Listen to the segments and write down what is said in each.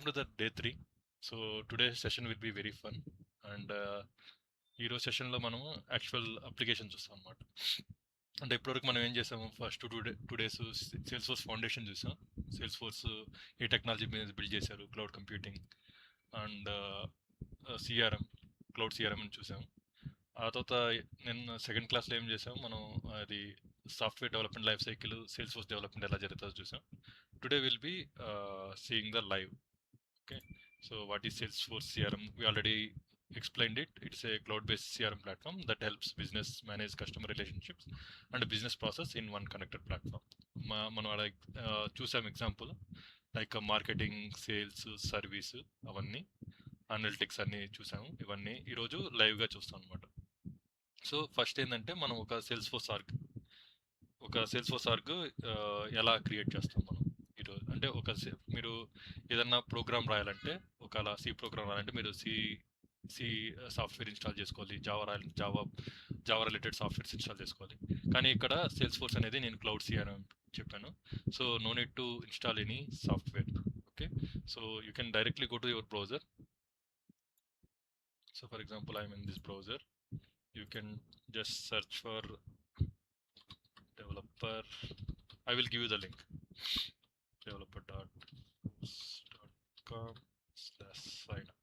to the day 3. So today's session will be very fun. And ఈరోజు సెషన్లో మనము actual application చూస్తాం అనమాట. అంటే ఇప్పటివరకు మనం ఏం చేసాము, first two days sales force foundation చూసాం. సేల్స్ ఫోర్స్ ఏ టెక్నాలజీ మీద బిల్డ్ చేశారు, cloud computing and CRM, cloud CRM అని చూసాం. ఆ తర్వాత నేను సెకండ్ క్లాస్లో ఏం చేసాం, మనం అది software development life cycle, sales force development ఎలా జరుగుతుందో చూసాం. Today will be seeing the live. Okay, so what is Salesforce CRM? We already explained it. It's a cloud-based CRM platform that helps business manage customer relationships and a business process in one connected platform. మనం అలా చూసాం example, like marketing, sales, service, అవన్నీ analytics అన్నీ చూసాము. ఇవన్నీ ఈరోజు లైవ్గా చూస్తాం అనమాట. సో ఫస్ట్ ఏంటంటే మనం ఒక సేల్స్ ఫోర్స్ ఆర్గ్ ఎలా క్రియేట్ చేస్తాం మనం ఈరోజు. అంటే మీరు ఏదన్నా ప్రోగ్రామ్ రాయాలంటే, ఒకవేళ సి ప్రోగ్రామ్ రాయాలంటే మీరు సి సాఫ్ట్వేర్ ఇన్స్టాల్ చేసుకోవాలి, జావా రిలేటెడ్ సాఫ్ట్వేర్స్ ఇన్స్టాల్ చేసుకోవాలి. కానీ ఇక్కడ సేల్స్ ఫోర్స్ అనేది నేను క్లౌడ్ సిఆర్ఎం చెప్పాను. So no need to install any software. Okay, so you can directly go to your browser. So for example I'm in this browser. You can just search for developer. I will give you the link, developer.com/signup.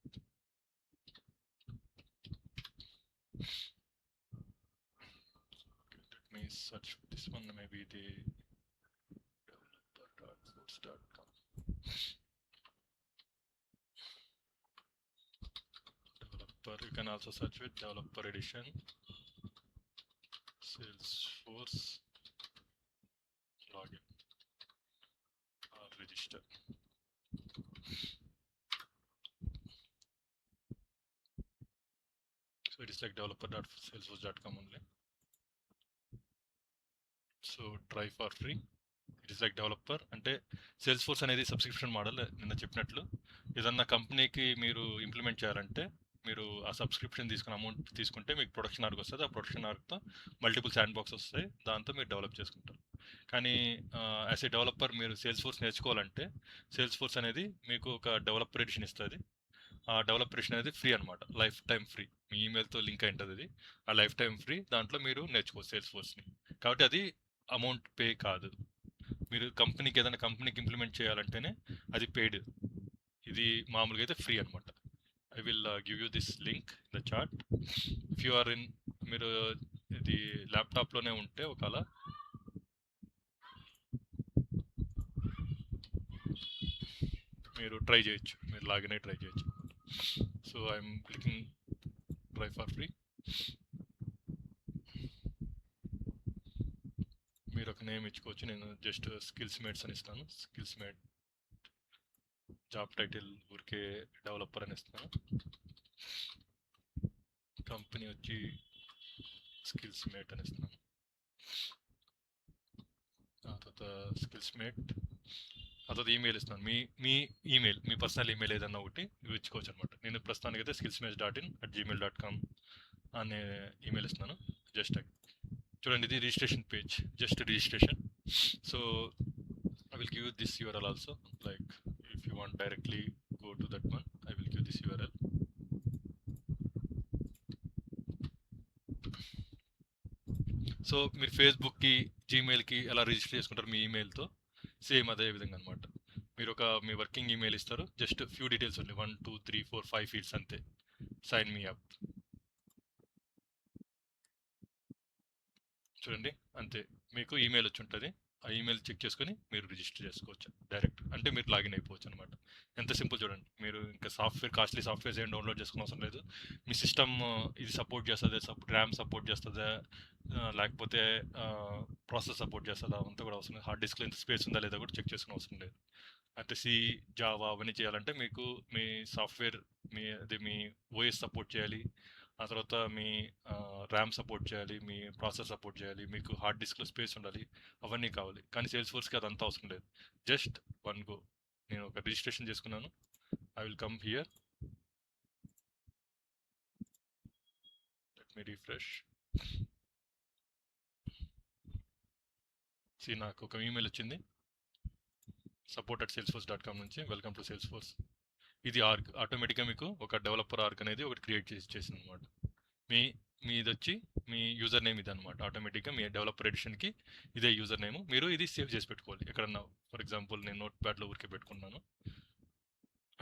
Let me search this one, maybe the developer.force.com. Developer, you can also search with developer edition, Salesforce login or register. So it is like developer.salesforce.com only. So try for free. It is like developer. అంటే sales force అనేది subscription model. నిన్న చెప్పినట్లు ఏదన్నా కంపెనీకి మీరు implement చేయాలంటే మీరు ఆ సబ్స్క్రిప్షన్ తీసుకుని అమౌంట్ తీసుకుంటే మీకు ప్రొడక్షన్ ఆర్గ్ వస్తుంది. ఆ ప్రొడక్షన్ ఆర్గ్తో మల్టిపుల్ శాండ్ బాక్స్ వస్తాయి, దాంతో మీరు డెవలప్ చేసుకుంటారు. కానీ యాజ్ ఏ డెవలపర్ మీరు సేల్స్ ఫోర్స్ నేర్చుకోవాలంటే సేల్స్ ఫోర్స్ అనేది మీకు ఒక డెవలపర్ ఎడిషన్ ఇస్తుంది. ఆ డెవలపర్ ఎడిషన్ అనేది ఫ్రీ అనమాట, లైఫ్ టైం ఫ్రీ. మీ ఈమెయిల్తో లింక్ అయి ఉంటుంది అది. ఆ లైఫ్ టైం ఫ్రీ, దాంట్లో మీరు నేర్చుకోవచ్చు సేల్స్ ఫోర్స్ని. కాబట్టి అది అమౌంట్ పే కాదు. మీరు కంపెనీకి ఏదైనా కంపెనీకి ఇంప్లిమెంట్ చేయాలంటేనే అది పెయిడ్. ఇది మామూలుగా అయితే ఫ్రీ అనమాట. I will give you this link in the chat. If you are in, మీరు ఇది ల్యాప్టాప్లోనే ఉంటే ఒకవేళ మీరు ట్రై చేయొచ్చు, మీరు లాగిన్ అయి ట్రై చేయొచ్చు. So I'm clicking try for free. మీరు ఒక నేమ్ ఇచ్చుకోవచ్చు. నేను జస్ట్ స్కిల్స్ మేట్స్ అని ఇస్తాను. స్కిల్స్ మేట్ జాబ్ టైటిల్ ఊరికే డెవలపర్ అని ఇస్తాను. కంపెనీ వచ్చి స్కిల్స్ మేట్ అని ఇస్తున్నాను. ఆ తర్వాత స్కిల్స్ మేట్, ఆ తర్వాత ఈమెయిల్ ఇస్తున్నాను. మీ ఈమెయిల్, మీ పర్సనల్ ఈమెయిల్ ఏదన్నా ఒకటి ఇచ్చుకోవచ్చు అనమాట. నేను ప్రస్తుతానికి అయితే skillsmatch.in@gmail.com అనే ఈమెయిల్ ఇస్తున్నాను. జస్ట్ చూడండి, ఇది registration page, just registration. So I will give you this URL also, like if you want directly go to that one, I will give this URL. So మీరు ఫేస్బుక్కి, జీమెయిల్కి ఎలా రిజిస్టర్ చేసుకుంటారు మీ ఈమెయిల్తో, same అదే విధంగా అనమాట. మీరు మీ వర్కింగ్ ఈమెయిల్ ఇస్తారు, just few details ఉంది, 1 2 3 4 5 fields అంతే. సైన్ మీ అప్, చూడండి అంతే. మీకు ఈమెయిల్ వచ్చి ఉంటుంది, ఆ ఈమెయిల్ చెక్ చేసుకొని మీరు రిజిస్టర్ చేసుకోవచ్చు డైరెక్ట్. అంటే మీరు లాగిన్ అయిపోవచ్చు అనమాట. ఎంత సింపుల్ చూడండి. మీరు ఇంకా కాస్ట్లీ సాఫ్ట్వేర్స్ ఏం డౌన్లోడ్ చేసుకునే అవసరం లేదు. మీ సిస్టమ్ ఇది సపోర్ట్ చేస్తుందా, ర్యామ్ సపోర్ట్ చేస్తుందా, లేకపోతే ప్రాసెస్ సపోర్ట్ చేస్తుందా, అంతా కూడా అవసరం లేదు. హార్డ్ డిస్క్లో ఎంత స్పేస్ ఉందా లేదా కూడా చెక్ చేసుకునే అవసరం లేదు. అంటే జావా అవన్నీ చేయాలంటే మీకు మీ సాఫ్ట్వేర్, మీ ఓఎస్ సపోర్ట్ చేయాలి, ఆ తర్వాత మీ ర్యామ్ సపోర్ట్ చేయాలి, మీ ప్రాసెస్ సపోర్ట్ చేయాలి, మీకు హార్డ్ డిస్క్లో స్పేస్ ఉండాలి, అవన్నీ కావాలి. కానీ సేల్స్ ఫోర్స్కి అదంతా అవసరం లేదు. Just one go. నేను ఒక రిజిస్ట్రేషన్ చేసుకున్నాను. I will come here, let me refresh. నాకు ఒక ఈమెయిల్ వచ్చింది support@salesforce.com నుంచి, వెల్కమ్ టు సేల్స్ ఫోర్స్. ఇది ఆర్గ్ ఆటోమేటిక్గా మీకు ఒక డెవలపర్ ఆర్గ్ అనేది ఒకటి క్రియేట్ చేసింది అనమాట. మీ మీది వచ్చి మీ యూజర్ నేమ్ ఇది అనమాట. ఆటోమేటిక్గా మీ డెవలపర్ ఎడిషన్కి ఇదే యూజర్ నేమ్. మీరు ఇది సేవ్ చేసి పెట్టుకోవాలి ఎక్కడన్నా. ఫర్ ఎగ్జాంపుల్ నేను నోట్ ప్యాడ్లో ఊరికే పెట్టుకున్నాను.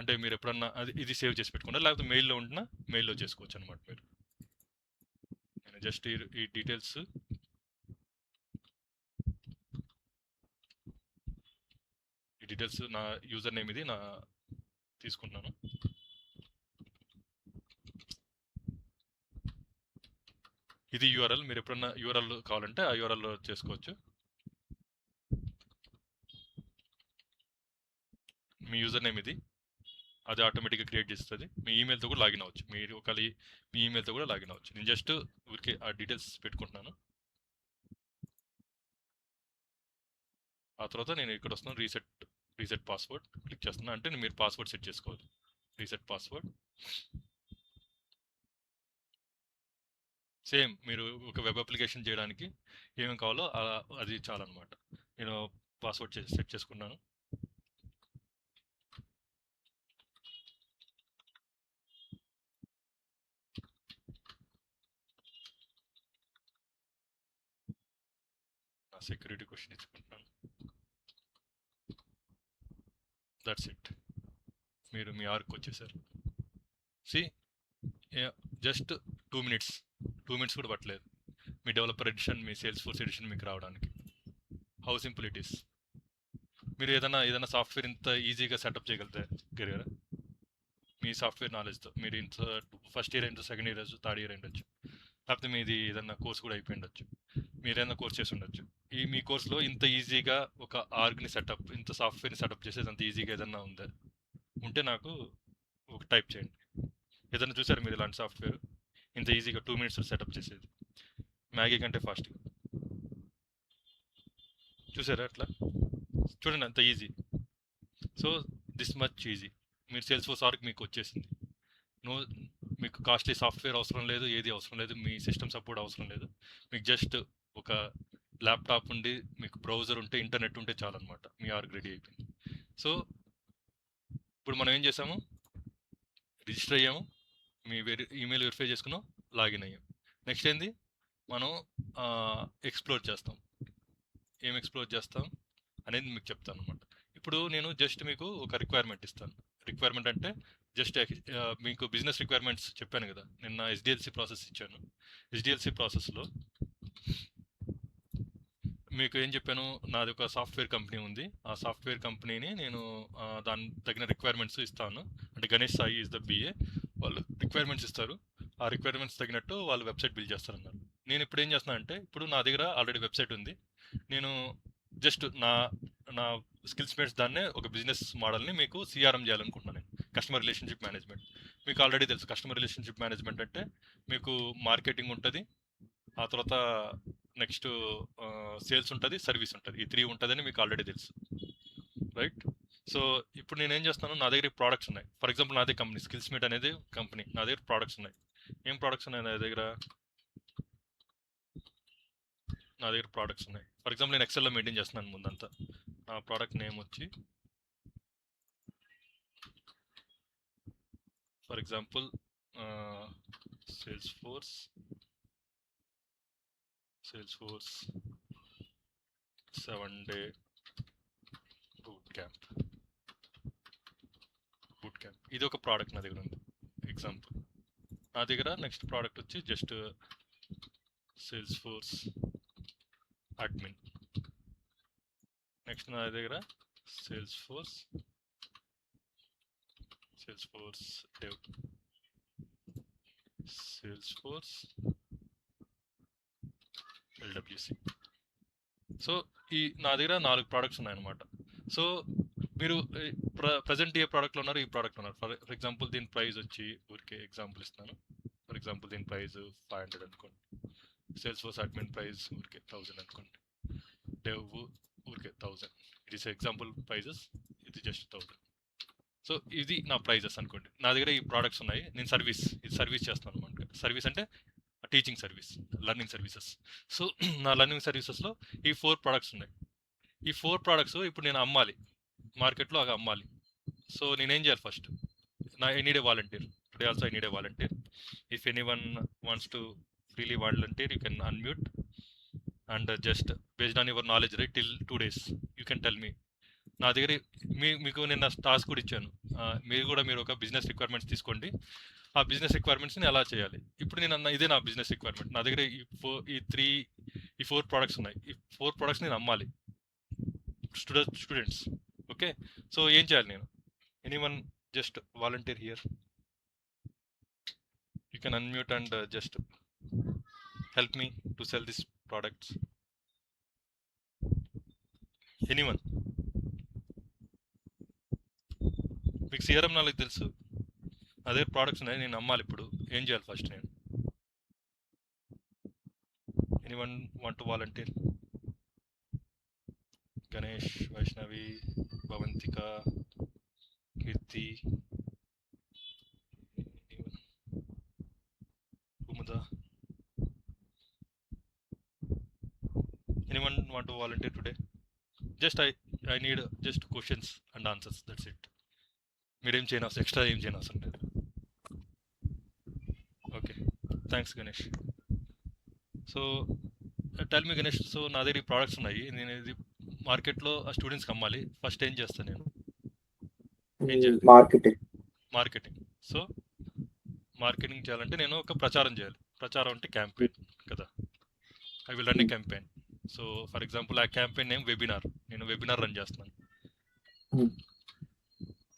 అంటే మీరు ఎప్పుడన్నా ఇది సేవ్ చేసి పెట్టుకున్నారు, లేకపోతే మెయిల్లో ఉంటున్నా మెయిల్లో చేసుకోవచ్చు అనమాట. మీరు నేను జస్ట్ ఈ డీటెయిల్స్ నా యూజర్ నేమ్ ఇది తీసుకుంటున్నాను. ఇది యూఆర్ఎల్. మీరు ఎప్పుడన్నా యూఆర్ఎల్ కావాలంటే ఆ యూఆర్ఎల్లో చేసుకోవచ్చు. మీ యూజర్ నేమ్ ఇది, అది ఆటోమేటిక్గా క్రియేట్ చేస్తుంది. మీ ఈమెయిల్తో కూడా లాగిన్ అవ్వచ్చు. మీరు ఒకవేళ మీ ఈమెయిల్తో కూడా లాగిన్ అవ్వచ్చు. నేను జస్ట్ ఊరికే ఆ డీటెయిల్స్ పెట్టుకుంటున్నాను. ఆ తర్వాత నేను ఇక్కడ వస్తున్నాను, రీసెట్ పాస్వర్డ్ క్లిక్ చేస్తున్నాను. అంటే మీరు పాస్వర్డ్ సెట్ చేసుకోవాలి. రీసెట్ పాస్వర్డ్ సేమ్ మీరు ఒక వెబ్ అప్లికేషన్ చేయడానికి ఏమేమి కావాలో అది చాలన్నమాట. నేను పాస్వర్డ్ సెట్ చేసుకున్నాను. నా సెక్యూరిటీ క్వశ్చన్ ఇచ్చుకుంటున్నాను. That's it. మీరు మీ ఆర్క్ వచ్చేసారు. సి జస్ట్ 2 మినిట్స్ కూడా పట్టలేదు మీ డెవలపర్ ఎడిషన్, మీ సేల్స్ ఫోర్స్ ఎడిషన్ మీకు రావడానికి. How simple it is. మీరు ఏదైనా సాఫ్ట్వేర్ ఇంత ఈజీగా సెటప్ చేయగలిగారా మీ సాఫ్ట్వేర్ నాలెడ్జ్తో? మీరు ఇంత ఫస్ట్ ఇయర్ అయిందో, సెకండ్ ఇయర్, థర్డ్ ఇయర్ అయిండొచ్చు, లేకపోతే మీది ఏదన్నా కోర్స్ కూడా అయిపోయి ఉండొచ్చు, మీరు ఏదైనా కోర్స్ చేసి ఉండొచ్చు. మీ కోర్స్లో ఇంత ఈజీగా ఒక ఆర్గ్ని సెటప్, ఇంత సాఫ్ట్వేర్ని సెటప్ చేసేది అంత ఈజీగా ఏదన్నా ఉంటే నాకు ఒక టైప్ చేయండి. ఏదైనా చూసారు మీరు ఇలాంటి సాఫ్ట్వేర్ ఇంత ఈజీగా 2 మినిట్స్లో సెటప్ చేసేది? మ్యాగీ కంటే ఫాస్ట్గా చూసారా? అట్లా చూడండి, అంత easy. So this much easy. మీరు సేల్స్ ఫోర్స్ ఆర్క్ మీకు వచ్చేసింది. మీకు కాస్ట్లీ సాఫ్ట్వేర్ అవసరం లేదు, ఏది అవసరం లేదు, మీ సిస్టమ్ సపోర్ట్ అవసరం లేదు. మీకు జస్ట్ ఒక ల్యాప్టాప్ ఉండి, మీకు బ్రౌజర్ ఉంటే, ఇంటర్నెట్ ఉంటే చాలన్నమాట. మీ ఆర్క్ రెడీ అయిపోయింది. సో ఇప్పుడు మనం ఏం చేసాము? రిజిస్టర్ అయ్యాము, మీ ఈమెయిల్ వెరిఫై చేసుకున్నాం, లాగిన్ అయ్యాం. నెక్స్ట్ ఏంది? మనం ఎక్స్ప్లోర్ చేస్తాం. ఏం ఎక్స్ప్లోర్ చేస్తాం అనేది మీకు చెప్తాను అనమాట. ఇప్పుడు నేను జస్ట్ మీకు ఒక రిక్వైర్మెంట్ ఇస్తాను. రిక్వైర్మెంట్ అంటే జస్ట్ మీకు బిజినెస్ రిక్వైర్మెంట్స్ చెప్పాను కదా, నిన్న ఎస్డిఎల్సి ప్రాసెస్ ఇచ్చాను. ఎస్డిఎల్సి ప్రాసెస్లో మీకు ఏం చెప్పాను? నాది ఒక సాఫ్ట్వేర్ కంపెనీ ఉంది. ఆ సాఫ్ట్వేర్ కంపెనీని నేను దాని తగిన రిక్వైర్మెంట్స్ ఇస్తాను. అంటే Ganesh Sai is the BA. వాళ్ళు రిక్వైర్మెంట్స్ ఇస్తారు. ఆ రిక్వైర్మెంట్స్ తగినట్టు వాళ్ళు వెబ్సైట్ బిల్డ్ చేస్తారన్నారు. నేను ఇప్పుడు ఏం చేస్తున్నా అంటే, ఇప్పుడు నా దగ్గర ఆల్రెడీ వెబ్సైట్ ఉంది. నేను జస్ట్ నా స్కిల్స్ బేస్ దాన్నే ఒక బిజినెస్ మోడల్ని మీకు సిఆర్ఎం చేయాలనుకుంటున్నాను నేను. కస్టమర్ రిలేషన్షిప్ మేనేజ్మెంట్ మీకు ఆల్రెడీ తెలుసు. కస్టమర్ రిలేషన్షిప్ మేనేజ్మెంట్ అంటే మీకు మార్కెటింగ్ ఉంటుంది, ఆ తర్వాత నెక్స్ట్ సేల్స్ ఉంటుంది, సర్వీస్ ఉంటుంది. ఈ 3 ఉంటుందని మీకు ఆల్రెడీ తెలుసు, రైట్? సో ఇప్పుడు నేను ఏం చేస్తాను, నా దగ్గర ప్రోడక్ట్స్ ఉన్నాయి. ఫర్ ఎగ్జాంపుల్ నాదే కంపెనీ స్కిల్స్ మీట్ అనేది కంపెనీ. నా దగ్గర ప్రోడక్ట్స్ ఉన్నాయి. ఏం ప్రోడక్ట్స్ ఉన్నాయి నా దగ్గర? ప్రోడక్ట్స్ ఉన్నాయి. ఫర్ ఎగ్జాంపుల్ నేను ఎక్సెల్లో మెయింటైన్ చేస్తున్నాను ముందంతా. నా ప్రోడక్ట్ నేమ్ వచ్చి for example sales force 7-day boot camp. ఇది ఒక ప్రోడక్ట్ నా దగ్గర ఉంది ఎగ్జాంపుల్. నా దగ్గర నెక్స్ట్ ప్రోడక్ట్ వచ్చి just sales force admin. Next నా దగ్గర sales force dev, sales force LWC. So నా దగ్గర 4 ప్రోడక్ట్స్ ఉన్నాయన్నమాట. సో మీరు ప్రజెంట్ ఏ ప్రోడక్ట్లో ఉన్నారు? ఈ ప్రోడక్ట్లో ఉన్నారు. ఫర్ ఎగ్జాంపుల్ దీని ప్రైస్ వచ్చి, ఊరికే ఎగ్జాంపుల్ ఇస్తాను. ఫర్ ఎగ్జాంపుల్ దీని ప్రైస్ 500 అనుకోండి. సేల్స్ ఫోర్స్ అడ్మిన్ ప్రైస్ ఊరికే 1000 అనుకోండి. డెవ్ ఊరికే 1000. ఇట్ ఈస్ ఎగ్జాంపుల్ ప్రైజెస్, ఇది జస్ట్ 1000. సో ఇది నా ప్రైజెస్ అనుకోండి. నా దగ్గర ఈ ప్రోడక్ట్స్ ఉన్నాయి. నేను సర్వీస్ చేస్తాను అనమాట. సర్వీస్ అంటే teaching service, learning services. So నా లర్నింగ్ సర్వీసెస్లో ఈ 4 ప్రోడక్ట్స్ ఉన్నాయి. ఈ 4 ప్రోడక్ట్స్ ఇప్పుడు నేను అమ్మాలి, మార్కెట్లో అవి అమ్మాలి. సో నేనేం చేయాలి? First I need a volunteer. Today also I need a volunteer. If anyone wants to freely volunteer, you can unmute and just based on your knowledge, right, till 2 days, you can tell me. నా దగ్గర మీకు నేను task కూడా ఇచ్చాను. మీరు ఒక business requirements తీసుకోండి, ఆ బిజినెస్ రిక్వైర్మెంట్స్ని ఎలా చేయాలి. ఇప్పుడు నేను అన్న ఇదే నా బిజినెస్ రిక్వైర్మెంట్. నా దగ్గర ఈ 4 ప్రోడక్ట్స్ ఉన్నాయి. ఈ 4 ప్రోడక్ట్స్ నేను అమ్మాలి స్టూడెంట్స్. ఓకే, సో ఏం చేయాలి నేను? Anyone just volunteer here, you can unmute and just help me to sell these products. Anyone? మీకు సిఆర్ఎం నాలెడ్జ్ తెలుసు, అదే ప్రోడక్ట్స్ ఉన్నాయి, నేను అమ్మాలి. ఇప్పుడు ఏం చేయాలి ఫస్ట్ నేను? Anyone want to volunteer? Ganesh, Vaishnavi, Bhavantika, Keerthi, Kumuda. Anyone want to volunteer today? Just I need just questions and answers, that's it. మీరేం చేయను అవసరం, ఎక్స్ట్రా ఏం చేయను అవసరం లేదు. Okay, thanks Ganesh. So tell me Ganesh, so నా దగ్గర ఈ ప్రోడక్ట్స్ ఉన్నాయి, నేను ఇది మార్కెట్లో ఆ స్టూడెంట్స్కి అమ్మాలి. ఫస్ట్ ఏం చేస్తాను నేను? ఏం చేయాలి? మార్కెటింగ్. సో మార్కెటింగ్ చేయాలంటే నేను ఒక ప్రచారం చేయాలి. ప్రచారం అంటే క్యాంపెయిన్ కదా. I will run A campaign. So for example ఆ క్యాంపెయిన్ నేమ్ వెబినార్. నేను వెబినార్ రన్ చేస్తున్నాను.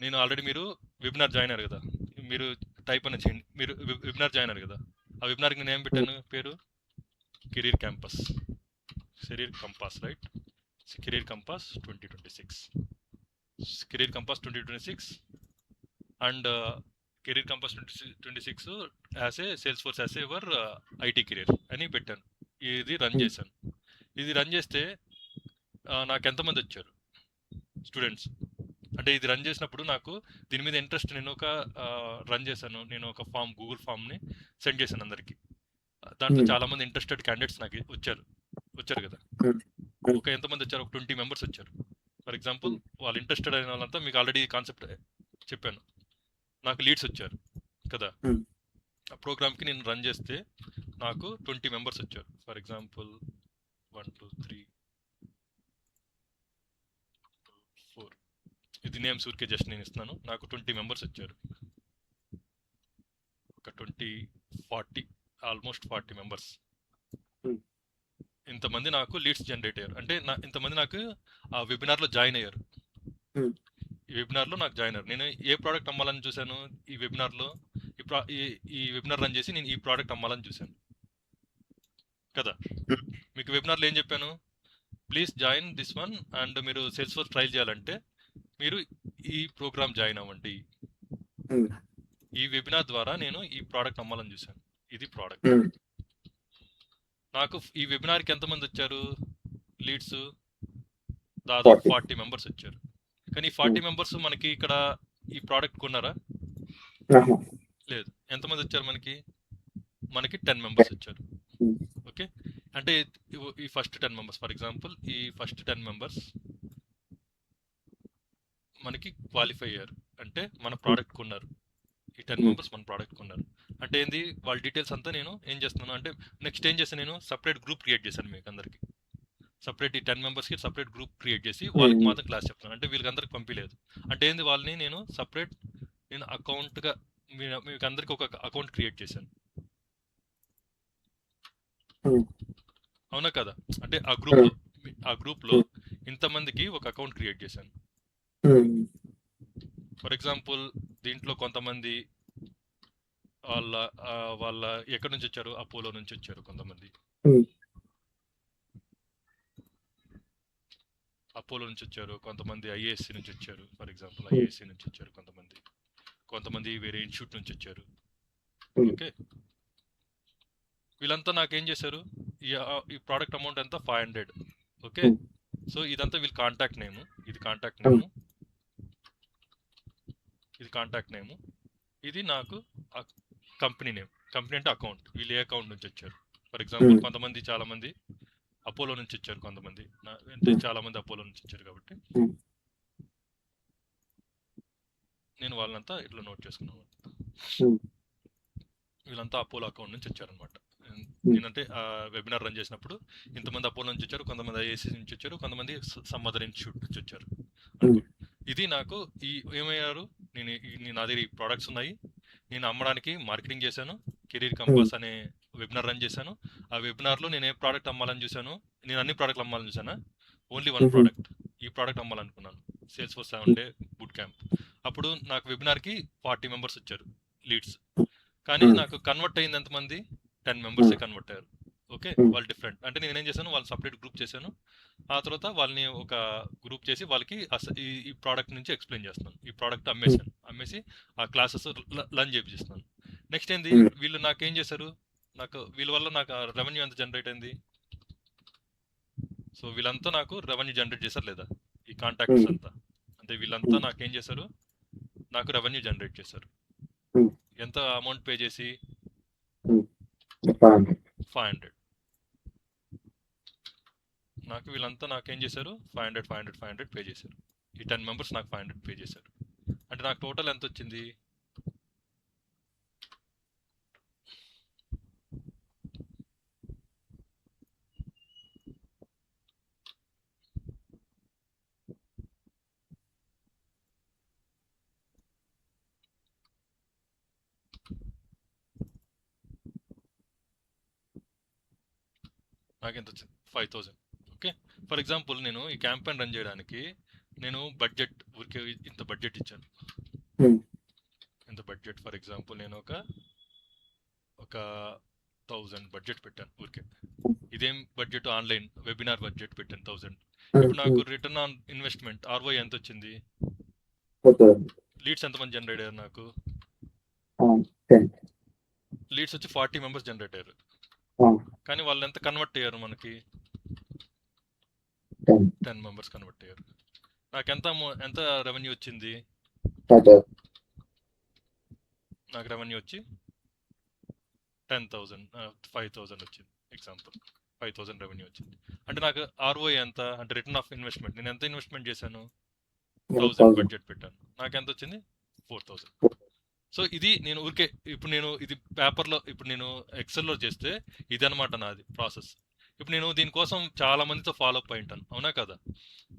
నేను ఆల్రెడీ మీరు వెబినార్ జాయిన్ అయ్యారు కదా, మీరు టైప్ అనేది చేయండి. మీరు వెబినార్ జాయిన్ అయ్యారు కదా, ఆ వెబినార్కి నేను ఏం పెట్టాను పేరు? Career campus, career compass, right? Career compass 2026, career compass 2026 and career compass 2026 as a sales force as ever IT career అని పెట్టాను. ఇది రన్ చేశాను. ఇది రన్ చేస్తే నాకు ఎంతమంది వచ్చారు స్టూడెంట్స్? అంటే ఇది రన్ చేసినప్పుడు నాకు దీని మీద ఇంట్రెస్ట్, నేను ఒక రన్ చేశాను, నేను ఒక ఫామ్, గూగుల్ ఫామ్ని సెండ్ చేశాను అందరికి. దాంట్లో చాలామంది ఇంట్రెస్టెడ్ క్యాండిడేట్స్ నాకు వచ్చారు కదా. ఒక ఎంతమంది వచ్చారు? ఒక 20 మెంబర్స్ వచ్చారు ఫర్ ఎగ్జాంపుల్. వాళ్ళు ఇంట్రెస్టెడ్ అయిన వాళ్ళంతా మీకు ఆల్రెడీ కాన్సెప్ట్ చెప్పాను. నాకు లీడ్స్ వచ్చారు కదా. ఆ ప్రోగ్రామ్కి నేను రన్ చేస్తే నాకు 20 మెంబర్స్ వచ్చారు. ఫర్ ఎగ్జాంపుల్ 1 2 3 4, ఇది నేమ్స్ ఊరికే జస్ట్ నేను ఇస్తున్నాను. నాకు 20 మెంబర్స్ వచ్చారు. ఒక 40 ఆల్మోస్ట్ 40 మెంబర్స్. ఇంతమంది నాకు లీడ్స్ జనరేట్ అయ్యారు. అంటే ఇంతమంది నాకు ఆ వెబినార్లో జాయిన్ అయ్యారు. ఈ వెబినార్లో నాకు జాయిన్ అయ్యారు. నేను ఏ ప్రోడక్ట్ అమ్మాలని చూశాను ఈ వెబినార్లో? ఈ వెబినార్ రన్ చేసి నేను ఈ ప్రోడక్ట్ అమ్మాలని చూశాను కదా. మీకు వెబినార్లో ఏం చెప్పాను? Please join this one, and మీరు సేల్స్ ఫోర్స్ ట్రైల్ చేయాలంటే మీరు ఈ ప్రోగ్రామ్ జాయిన్ అవ్వండి. ఈ వెబినార్ ద్వారా నేను ఈ ప్రోడక్ట్ అమ్మాలని చూశాను. ఇది ప్రోడక్ట్. నాకు ఈ వెబినార్కి ఎంతమంది వచ్చారు లీడ్స్? దాదాపు 40 మెంబర్స్ వచ్చారు. కానీ 40 మెంబర్స్ మనకి ఇక్కడ ఈ ప్రోడక్ట్ కొన్నారా? లేదు. ఎంతమంది వచ్చారు మనకి 10 మెంబర్స్ వచ్చారు. ఓకే, అంటే ఈ ఫస్ట్ 10 మెంబర్స్, ఫర్ ఎగ్జాంపుల్ ఈ ఫస్ట్ 10 మెంబర్స్ మనకి క్వాలిఫై అయ్యారు, అంటే మన ప్రోడక్ట్ కొన్నారు. ఈ 10 మెంబర్స్ మన ప్రోడక్ట్ కొన్నారు అంటే ఏంది? వాళ్ళ డీటెయిల్స్ అంతా నేను ఏం చేస్తున్నాను అంటే, నెక్స్ట్ ఏం చేస్తాను, నేను సపరేట్ గ్రూప్ క్రియేట్ చేశాను మీకు అందరికి. సపరేట్ ఈ 10 మెంబర్స్కి సపరేట్ గ్రూప్ క్రియేట్ చేసి వాళ్ళకి మాత్రం క్లాస్ చెప్తాను. అంటే వీళ్ళకి అందరికి పంపించలేదు. అంటే ఏంది, వాళ్ళని నేను సపరేట్ నేను అకౌంట్గా మీకు అందరికి ఒక అకౌంట్ క్రియేట్ చేశాను. అవునా కదా? అంటే ఆ గ్రూప్లో ఇంతమందికి ఒక అకౌంట్ క్రియేట్ చేశాను. ఫర్ ఎగ్జాంపుల్ దీంట్లో కొంతమంది వాళ్ళ ఎక్కడి నుంచి వచ్చారు? అపోలో నుంచి వచ్చారు కొంతమంది. అపోలో నుంచి వచ్చారు కొంతమంది, ఐఏఎస్సి నుంచి వచ్చారు. ఫర్ ఎగ్జాంపుల్ ఐఏఎస్సి నుంచి వచ్చారు కొంతమంది వేరే ఇన్స్టిట్యూట్ నుంచి వచ్చారు. ఓకే, వీళ్ళంతా నాకేం చేశారు? ఈ ప్రోడక్ట్ అమౌంట్ ఎంత? 500. ఓకే, సో ఇదంతా వీళ్ళ కాంటాక్ట్ నేము, ఇది కాంటాక్ట్ నేము, ఇది నాకు కంపెనీ నేమ్. కంపెనీ అంటే అకౌంట్. వీళ్ళు ఏ అకౌంట్ నుంచి వచ్చారు? ఫర్ ఎగ్జాంపుల్ కొంతమంది చాలా మంది అపోలో నుంచి వచ్చారు, కొంతమంది అంటే చాలా మంది అపోలో నుంచి వచ్చారు. కాబట్టి నేను వాళ్ళంతా ఇట్లా నోట్ చేసుకున్నాను. Hmm. వీళ్ళంతా అపోలో అకౌంట్ నుంచి వచ్చారనమాట. Hmm. నేనంటే వెబినార్ రన్ చేసినప్పుడు ఇంతమంది అపోలో నుంచి వచ్చారు, కొంతమంది ఐఏసీ నుంచి వచ్చారు, కొంతమంది సమ్ అదర్ ఇన్స్టిట్యూట్ నుంచి వచ్చారు అనుకో. ఇది నాకు ఏమయ్యారు, నా దగ్గర ఈ ప్రోడక్ట్స్ ఉన్నాయి, నేను అమ్మడానికి మార్కెటింగ్ చేశాను, కెరీర్ కంపాస్ అనే వెబినార్ రన్ చేశాను. ఆ వెబినార్లో నేను ఏ ప్రోడక్ట్ అమ్మాలని చూశాను, నేను అన్ని ప్రోడక్ట్లు అమ్మాలని చూసానా, ఓన్లీ వన్ ప్రోడక్ట్, ఈ ప్రోడక్ట్ అమ్మాలనుకున్నాను, Salesforce 7 day boot camp. అప్పుడు నాకు వెబినార్కి 40 మెంబర్స్ వచ్చారు లీడ్స్, కానీ నాకు కన్వర్ట్ అయింది ఎంతమంది, 10 మెంబర్సే కన్వర్ట్ అయ్యారు. ఓకే, వాళ్ళు డిఫరెంట్. అంటే నేను ఏం చేశాను, వాళ్ళు సపరేట్ గ్రూప్ చేశాను, ఆ తర్వాత వాళ్ళని ఒక గ్రూప్ చేసి వాళ్ళకి ఈ ప్రోడక్ట్ నుంచి ఎక్స్ప్లెయిన్ చేస్తున్నాను, ఈ ప్రోడక్ట్ అమ్మేసి ఆ క్లాసెస్ లర్న్ చేపిస్తున్నాను. నెక్స్ట్ ఏంది, వీళ్ళు నాకేం చేశారు, వీళ్ళ వల్ల నాకు రెవెన్యూ ఎంత జనరేట్ అయింది. సో వీళ్ళంతా నాకు రెవెన్యూ జనరేట్ చేశారు లేదా, ఈ కాంటాక్ట్స్ అంతా, అంటే వీళ్ళంతా నాకేం చేశారు, నాకు రెవెన్యూ జనరేట్ చేశారు. ఎంత అమౌంట్ పే చేసి, 500. నాకు వీళ్ళంతా నాకేం చేశారు, 500 పే చేశారు. ఈ 10 మెంబర్స్ నాకు 500 పే చేశారు. అంటే నాకు టోటల్ ఎంత వచ్చింది, నాకెంత వచ్చింది, 5000. ఓకే, ఫర్ ఎగ్జాంపుల్ నేను ఈ క్యాంపెయిన్ రన్ చేయడానికి నేను బడ్జెట్ ఊరికే ఇంత బడ్జెట్ ఇచ్చాను. ఇంత బడ్జెట్, ఫర్ ఎగ్జాంపుల్ నేను ఒక 1000 బడ్జెట్ పెట్టాను ఊరికే. ఇదేం బడ్జెట్, ఆన్లైన్ వెబినార్ బడ్జెట్ పెట్టాను 1000. ఇప్పుడు నాకు రిటర్న్ ఆన్ ఇన్వెస్ట్మెంట్ ఆర్ఓఐ ఎంత వచ్చింది, లీడ్స్ ఎంతమంది జనరేట్ అయ్యారు నాకు, లీడ్స్ వచ్చి 40 మెంబర్స్ జనరేట్ అయ్యారు, కానీ వాళ్ళు ఎంత కన్వర్ట్ అయ్యారు, మనకి 10 మెంబర్స్ కన్వర్ట్ అయ్యారు. నాకు ఎంత రెవెన్యూ వచ్చింది, నాకు రెవెన్యూ వచ్చి 10,000 5,000 వచ్చింది. ఎగ్జాంపుల్ 5,000 రెవెన్యూ వచ్చింది. అంటే నాకు ఆర్ఓఐ ఎంత, అంటే రిటర్న్ ఆఫ్ ఇన్వెస్ట్మెంట్, నేను ఎంత ఇన్వెస్ట్మెంట్ చేశాను, 1000 బడ్జెట్ పెట్టాను, నాకు ఎంత వచ్చింది, 4,000. సో ఇది నేను ఊరికే, ఇప్పుడు నేను ఇది పేపర్లో, ఇప్పుడు నేను ఎక్సెల్లో చేస్తే ఇది అనమాట నాది ప్రాసెస్. ఇప్పుడు నేను దీనికోసం చాలా మందితో ఫాలో అప్ అయి ఉంటాను, అవునా కదా.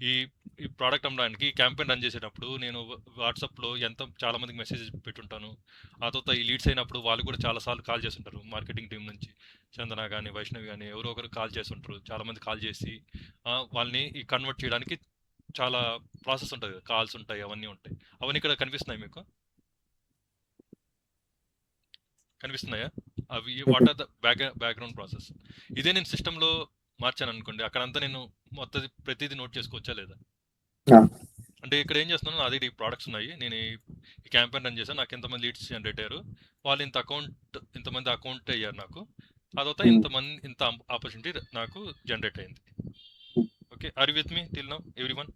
ఈ ప్రోడక్ట్ అమ్మడానికి క్యాంపెయిన్ రన్ చేసేటప్పుడు నేను వాట్సాప్లో చాలా మందికి మెసేజ్ పెట్టుంటాను. ఆ తర్వాత ఈ లీడ్స్ అయినప్పుడు వాళ్ళు కూడా చాలాసార్లు కాల్ చేస్తుంటారు, మార్కెటింగ్ టీం నుంచి చందన కానీ వైష్ణవి కానీ ఎవరో ఒకరు కాల్ చేస్తుంటారు. చాలామంది కాల్ చేసి వాళ్ళని ఈ కన్వర్ట్ చేయడానికి చాలా ప్రాసెస్ ఉంటుంది, కాల్స్ ఉంటాయి, అవన్నీ ఉంటాయి. అవన్నీ ఇక్కడ కనిపిస్తున్నాయి మీకు, కనిపిస్తున్నాయా అవి, what are the background process. ఇదే నేను సిస్టంలో మార్చాను అనుకోండి, అక్కడంతా నేను మొత్తం ప్రతిదీ నోట్ చేసుకోవచ్చా లేదా. అంటే ఇక్కడ ఏం చేస్తున్నాను, నా దగ్గర ఈ ప్రోడక్ట్స్ ఉన్నాయి, నేను ఈ క్యాంపెయిన్ రన్ చేశాను, నాకు ఎంతమంది లీడ్స్ జనరేట్ అయ్యారు, వాళ్ళు ఇంతమంది అకౌంట్ అయ్యారు నాకు, ఆ తర్వాత ఇంత ఆపర్చునిటీ నాకు జనరేట్ అయింది. Okay, are you with me till now everyone?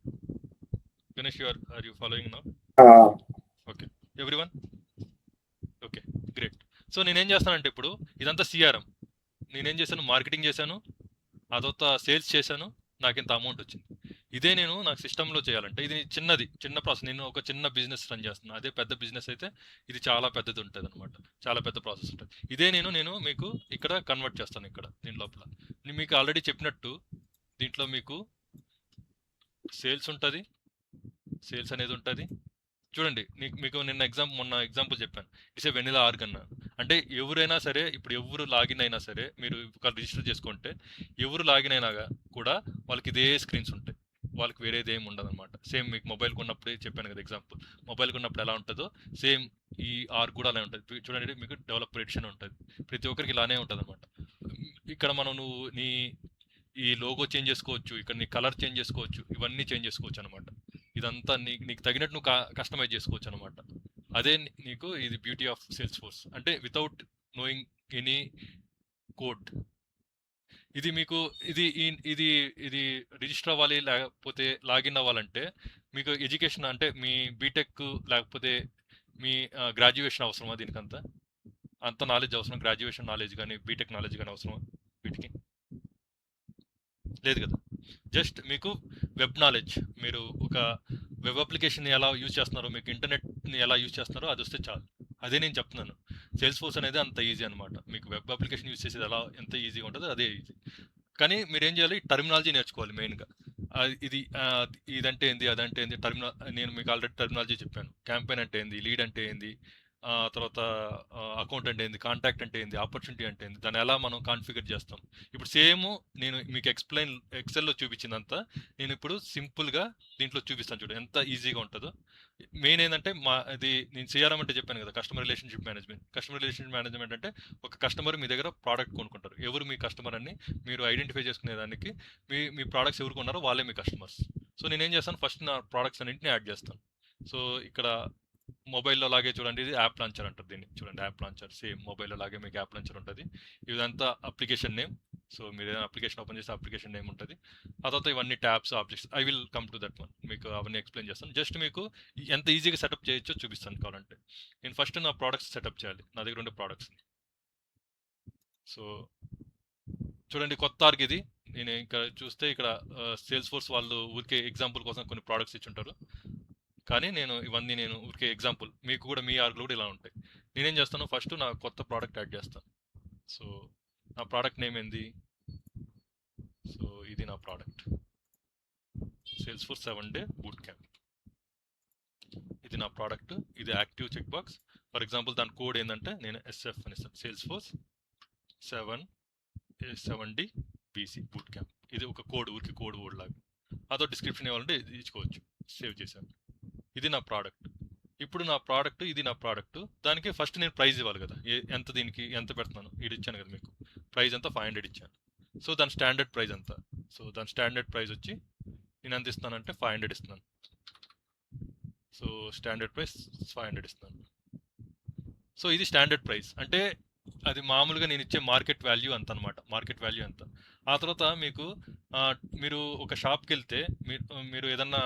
Ganesh, are you following now? Okay everyone, okay great. So నేనేం చేస్తానంటే ఇప్పుడు ఇదంతా సిఆర్ఎం, నేనేం చేశాను, మార్కెటింగ్ చేశాను, ఆ తర్వాత సేల్స్ చేశాను, నాకు ఇంత అమౌంట్ వచ్చింది. ఇదే నేను నాకు సిస్టంలో చేయాలంటే ఇది చిన్న ప్రాసెస్. నేను ఒక చిన్న బిజినెస్ రన్ చేస్తున్నాను, అదే పెద్ద బిజినెస్ అయితే ఇది చాలా పెద్దది ఉంటుంది అనమాట, చాలా పెద్ద ప్రాసెస్ ఉంటుంది. ఇదే నేను మీకు ఇక్కడ కన్వర్ట్ చేస్తాను, ఇక్కడ దీని లోపల నేను మీకు ఆల్రెడీ చెప్పినట్టు దీంట్లో మీకు సేల్స్ ఉంటుంది, సేల్స్ అనేది ఉంటుంది. చూడండి, మీకు మొన్న ఎగ్జాంపుల్ చెప్పాను, ఇట్స్ ఏ వెనిలా ఆర్గన్. అంటే ఎవరైనా సరే, ఇప్పుడు ఎవరు లాగిన్ అయినా సరే, మీరు రిజిస్టర్ చేసుకుంటే ఎవరు లాగిన్ అయినా కూడా వాళ్ళకి ఇదే స్క్రీన్స్ ఉంటాయి, వాళ్ళకి వేరేది ఏమి ఉండదు అనమాట. సేమ్ మీకు మొబైల్ కొన్నప్పుడే చెప్పాను కదా ఎగ్జాంపుల్, మొబైల్ కొన్నప్పుడు ఎలా ఉంటుందో సేమ్ ఈ ఆర్ కూడా అలానే ఉంటుంది. చూడండి, మీకు డెవలపర్ ఎడిషన్ ఉంటుంది, ప్రతి ఒక్కరికి ఇలానే ఉంటుంది అనమాట. ఇక్కడ నువ్వు ఈ లోగో చేంజ్ చేసుకోవచ్చు, ఇక్కడ నీ కలర్ చేంజ్ చేసుకోవచ్చు, ఇవన్నీ చేంజ్ చేసుకోవచ్చు అనమాట. ఇదంతా నీకు తగినట్టు నువ్వు కస్టమైజ్ చేసుకోవచ్చు అనమాట. అదే నీకు ఇది బ్యూటీ ఆఫ్ సేల్స్ ఫోర్స్, అంటే వితౌట్ నోయింగ్ ఎనీ కోడ్. ఇది మీకు ఇది రిజిస్టర్ అవ్వాలి, లేకపోతే లాగిన్ అవ్వాలంటే మీకు ఎడ్యుకేషన్, అంటే మీ బీటెక్ లేకపోతే మీ గ్రాడ్యుయేషన్ అవసరమా, దీనికంతా అంత నాలెడ్జ్ అవసరం, గ్రాడ్యుయేషన్ నాలెడ్జ్ కానీ బీటెక్ నాలెడ్జ్ కానీ అవసరమా వీటికి, లేదు కదా. జస్ట్ మీకు వెబ్ నాలెడ్జ్, మీరు ఒక వెబ్ అప్లికేషన్ ఎలా యూజ్ చేస్తున్నారో, మీకు ఇంటర్నెట్ ఎలా యూజ్ చేస్తున్నారో అది వస్తే చాలు. అదే నేను చెప్తున్నాను. సేల్స్ ఫోర్స్ అనేది అంత ఈజీ అనమాట. మీకు వెబ్ అప్లికేషన్ యూజ్ చేసేది ఎలా ఎంత ఈజీగా ఉంటుందో అదే ఈజీ. కానీ మీరేం చేయాలి, టర్మినాలజీ నేర్చుకోవాలి మెయిన్గా. ఇదంటే ఏంది, అదంటే ఏంది, నేను మీకు ఆల్రెడీ టర్మినాలజీ చెప్పాను. క్యాంపెయిన్ అంటే ఏంది, లీడ్ అంటే ఏంది, తర్వాత అకౌంట్ అంటే ఏంది, కాంటాక్ట్ అంటే ఏంది, ఆపర్చునిటీ అంటే ఏంది, దాన్ని ఎలా మనం కాన్ఫిగర్ చేస్తాం. ఇప్పుడు సేమ్ నేను మీకు ఎక్సెల్లో చూపించిందంతా నేను ఇప్పుడు సింపుల్గా దీంట్లో చూపిస్తాను. చూడు ఎంత ఈజీగా ఉంటుందో. మెయిన్ ఏంటంటే ఇది నేను సిఆర్ఎం అంటే చెప్పాను కదా, customer relationship management. Customer relationship management అంటే ఒక కస్టమర్ మీ దగ్గర ప్రోడక్ట్ కొనుక్కుంటారు. ఎవరు మీ కస్టమర్ అని మీరు ఐడెంటిఫై చేసుకునేదానికి మీ ప్రోడక్ట్స్ ఎవరు కొన్నారో వాళ్ళే మీ కస్టమర్స్. సో నేనేం చేస్తాను, ఫస్ట్ నా ప్రోడక్ట్స్ అన్నింటినీ యాడ్ చేస్తాను. సో ఇక్కడ మొబైల్లో లాగే చూడండి, ఇది యాప్ లాంచర్ అంటారు దీన్ని. చూడండి యాప్ లాంచర్, సేమ్ మొబైల్లో లాగే మీకు యాప్ లాంచర్ ఉంటుంది. ఇదంతా అప్లికేషన్ నేమ్. సో మీరు ఏదైనా అప్లికేషన్ ఓపెన్ చేస్తే అప్లికేషన్ నేమ్ ఉంటుంది. ఆ తర్వాత ఇవన్నీ tabs, objects. I will come to that one. మీకు అవన్నీ ఎక్స్ప్లెయిన్ చేస్తాను. జస్ట్ మీకు ఎంత ఈజీగా సెటప్ చేయొచ్చో చూపిస్తాను కావాలంటే. నేను ఫస్ట్ నా ప్రోడక్ట్స్ సెటప్ చేయాలి. నా దగ్గర ఉండే ప్రోడక్ట్స్. సో చూడండి, కొత్త ఆర్గ్ ఇది. నేను ఇంకా చూస్తే ఇక్కడ సేల్స్ ఫోర్స్ వాళ్ళు ఊరికే ఎగ్జాంపుల్ కోసం కొన్ని ప్రోడక్ట్స్ ఇచ్చుంటారు. కానీ ఇవన్నీ నేను ఊరికే ఎగ్జాంపుల్, మీకు కూడా మీ ఆర్గ్లో కూడా ఇలా ఉంటాయి. నేనేం చేస్తాను, ఫస్ట్ నా కొత్త ప్రోడక్ట్ యాడ్ చేస్తాను. సో నా ప్రోడక్ట్ నేమ్ ఏంది, సో ఇది నా product Salesforce 7 day boot camp. ఇది నా ప్రోడక్ట్, ఇది active check box. For example దాని కోడ్ ఏంటంటే నేను SF అని ఇస్తాను, Salesforce 7D BC boot camp. ఇది ఒక కోడ్, ఊరికి కోడ్ లాగా. అదో డిస్క్రిప్షన్ ఇవ్వాలంటే ఇచ్చుకోవచ్చు. సేవ్ చేశాను. ఇది నా ప్రోడక్ట్. ఇప్పుడు నా ప్రోడక్ట్, ఇది నా ప్రోడక్ట్. దానికి ఫస్ట్ నేను ప్రైస్ ఇవ్వాలి కదా, ఎంత దీనికి ఎంత పెడుతున్నాను. ఇది ఇచ్చాను కదా మీకు, ప్రైస్ అంతా 500 ఇచ్చాను. సో దాని స్టాండర్డ్ ప్రైస్ అంతా. సో దాని స్టాండర్డ్ ప్రైస్ వచ్చి నేను ఎంత ఇస్తానంటే 500 ఇస్తున్నాను. సో స్టాండర్డ్ ప్రైస్ 500 ఇస్తున్నాను. సో ఇది స్టాండర్డ్ ప్రైస్ అంటే అది మామూలుగా నేను ఇచ్చే మార్కెట్ వాల్యూ అంత అనమాట. మార్కెట్ వాల్యూ అంత. ఆ తర్వాత మీరు ఒక షాప్కి వెళ్తే, మీరు ఏదన్నా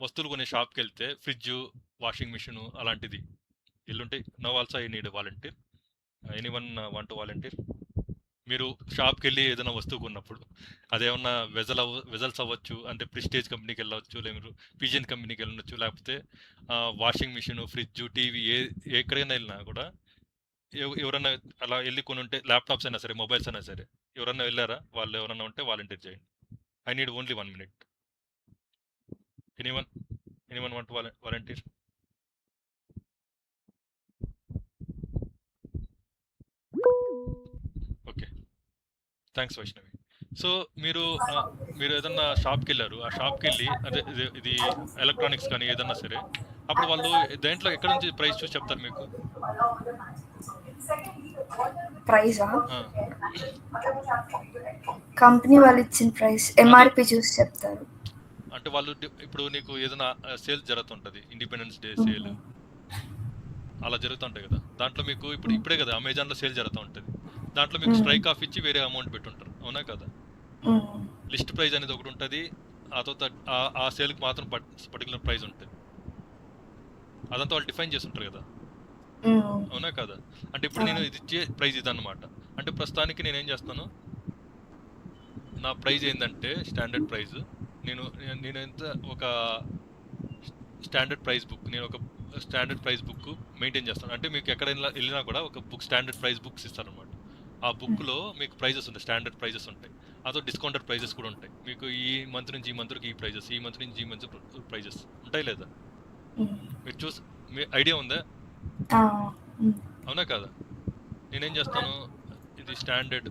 వస్తువులు కొనే షాప్కి వెళ్తే, ఫ్రిడ్జ్, వాషింగ్ మిషన్ అలాంటిది ఎల్లుంటాయి. No also I need volunteer. Anyone want to volunteer? మీరు షాప్కి వెళ్ళి ఏదైనా వస్తువు కొన్నప్పుడు అదేమన్నా వెజల్స్ అవ్వచ్చు, అంటే ప్రిస్టేజ్ కంపెనీకి వెళ్ళవచ్చు, లేదా పిజియన్ కంపెనీకి వెళ్ళవచ్చు, లేకపోతే వాషింగ్ మిషన్, ఫ్రిడ్జ్, టీవీ ఎక్కడికైనా వెళ్ళినా కూడా ఎవరన్నా అలా వెళ్ళి కొని ఉంటే, ల్యాప్టాప్స్ అయినా సరే, మొబైల్స్ అయినా సరే, ఎవరన్నా వెళ్ళారా, వాళ్ళు ఎవరన్నా ఉంటే వాలంటీర్ చేయండి. I need only 1 minute. Anyone want volunteer? Okay, thanks Vaishnavi. So మీరు ఏదన్నా షాప్కి వెళ్ళారు, ఆ షాప్కి వెళ్ళి అదే ఇది ఎలక్ట్రానిక్స్ కానీ ఏదన్నా సరే, అప్పుడు వాళ్ళు దేంట్లో ఎక్కడ నుంచి ప్రైస్ చూసి చెప్తారు మీకు? ప్రైజా? కంపెనీ వాళ్ళు ఇచ్చిన ప్రైస్ MRP చూసి చెప్తారు. అంటే వాళ్ళు ఇప్పుడు నీకు ఏదైనా సేల్ జరుగుతుంటది, ఇండిపెండెన్స్ డే సేల్ అలా జరుగుతుంటాయి కదా, దాంట్లో మీకు ఇప్పుడే కదా అమెజాన్లో సేల్ జరుగుతూ ఉంటుంది. దాంట్లో మీకు స్ట్రైక్ ఆఫ్ ఇచ్చి వేరే అమౌంట్ పెట్టుంటారు, అవునా కదా? లిస్ట్ ప్రైస్ అనేది ఒకటి ఉంటుంది. ఆ తర్వాత ఆ సేల్కి మాత్రం పర్టికులర్ ప్రైస్ ఉంటుంది. అదంతా వాళ్ళు డిఫైన్ చేస్తుంటారు కదా, అవునా కదా? అంటే ఇప్పుడు నేను ఇది ఇచ్చే ప్రైస్ ఇదన్నమాట. అంటే ప్రస్తుతానికి నేనేం చేస్తాను, నా ప్రైస్ ఏంటంటే స్టాండర్డ్ ప్రైస్. నేను ఎంత ఒక స్టాండర్డ్ ప్రైస్ బుక్, నేను ఒక స్టాండర్డ్ ప్రైస్ బుక్ మెయింటైన్ చేస్తాను. అంటే మీకు ఎక్కడైనా వెళ్ళినా కూడా ఒక బుక్, స్టాండర్డ్ ప్రైస్ బుక్స్ ఇస్తారనమాట. ఆ బుక్లో మీకు ప్రైజెస్ ఉంటాయి, స్టాండర్డ్ ప్రైజెస్ ఉంటాయి. అదో డిస్కౌంటెడ్ ప్రైజెస్ కూడా ఉంటాయి. మీకు ఈ మంత్ నుంచి ఈ మంత్కి ఈ ప్రైజెస్, ఈ మంత్ నుంచి ఈ మంత్ ప్రైజెస్ ఉంటాయి లేదా? మీరు చూసి మీ ఐడియా ఉందా? అవునా కదా? నేనేం చేస్తాను, ఇది స్టాండర్డ్.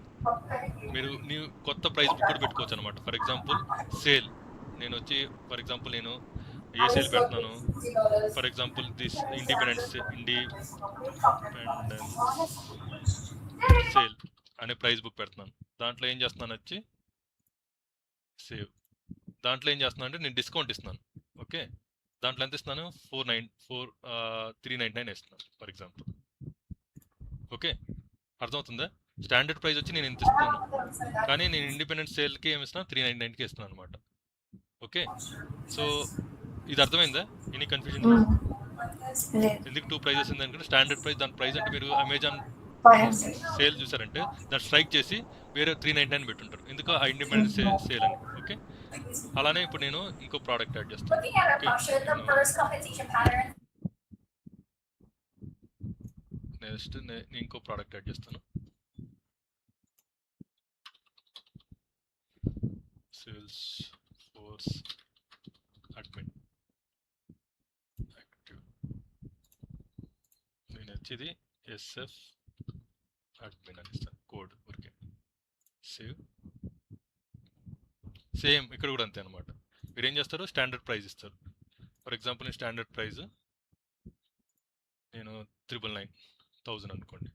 నీవు కొత్త ప్రైస్ బుక్ కూడా పెట్టుకోవచ్చు అనమాట. ఫర్ ఎగ్జాంపుల్ సేల్, నేను ఏ సేల్ పెడుతున్నాను, for example this independence sale అనే ప్రైస్ బుక్ పెడుతున్నాను. దాంట్లో ఏం చేస్తున్నాను వచ్చి సేవ్. దాంట్లో ఏం చేస్తున్నాను అంటే నేను డిస్కౌంట్ ఇస్తున్నాను. ఓకే, దాంట్లో ఎంత ఇస్తున్నాను, 399 ఇస్తున్నాను ఫర్ ఎగ్జాంపుల్. ఓకే, అర్థమవుతుందా? స్టాండర్డ్ ప్రైస్ వచ్చి నేను ఎంత ఇస్తాను, కానీ నేను ఇండిపెండెంట్ సేల్కి ఏమి ఇస్తున్నాను, 399కి ఇస్తున్నాను అనమాట. ఓకే, సో ఇది అర్థమైందా? Any confusion? ఎందుకు 2 ప్రైజెస్ ఉంది అంటే, స్టాండర్డ్ ప్రైస్, దాని ప్రైస్ అంటే మీరు అమెజాన్ సేల్ చూసారంటే దాన్ని స్ట్రైక్ చేసి వేరే 399 పెట్టుంటారు. ఎందుకు? ఆ ఇండిపెండెంట్ సేల్ అని. ఓకే, అలానే ఇప్పుడు నేను ఇంకో ప్రోడక్ట్ యాడ్ చేస్తాను. Looking at our okay, function, the నేను first compensation pattern. నెక్స్ట్ నేను ఇంకో ప్రోడక్ట్ యాడ్ చేస్తాను. Sales force admin active. నేను వచ్చేది ఎస్ఎఫ్ అడ్మిన్ అని ఇస్తాను కోడ్. Okay, save. సేమ్ ఇక్కడ కూడా అంతే అనమాట. మీరు ఏం చేస్తారు, స్టాండర్డ్ ప్రైస్ ఇస్తారు. ఫర్ ఎగ్జాంపుల్ నేను స్టాండర్డ్ ప్రైస్ నేను 999,000 అనుకోండి.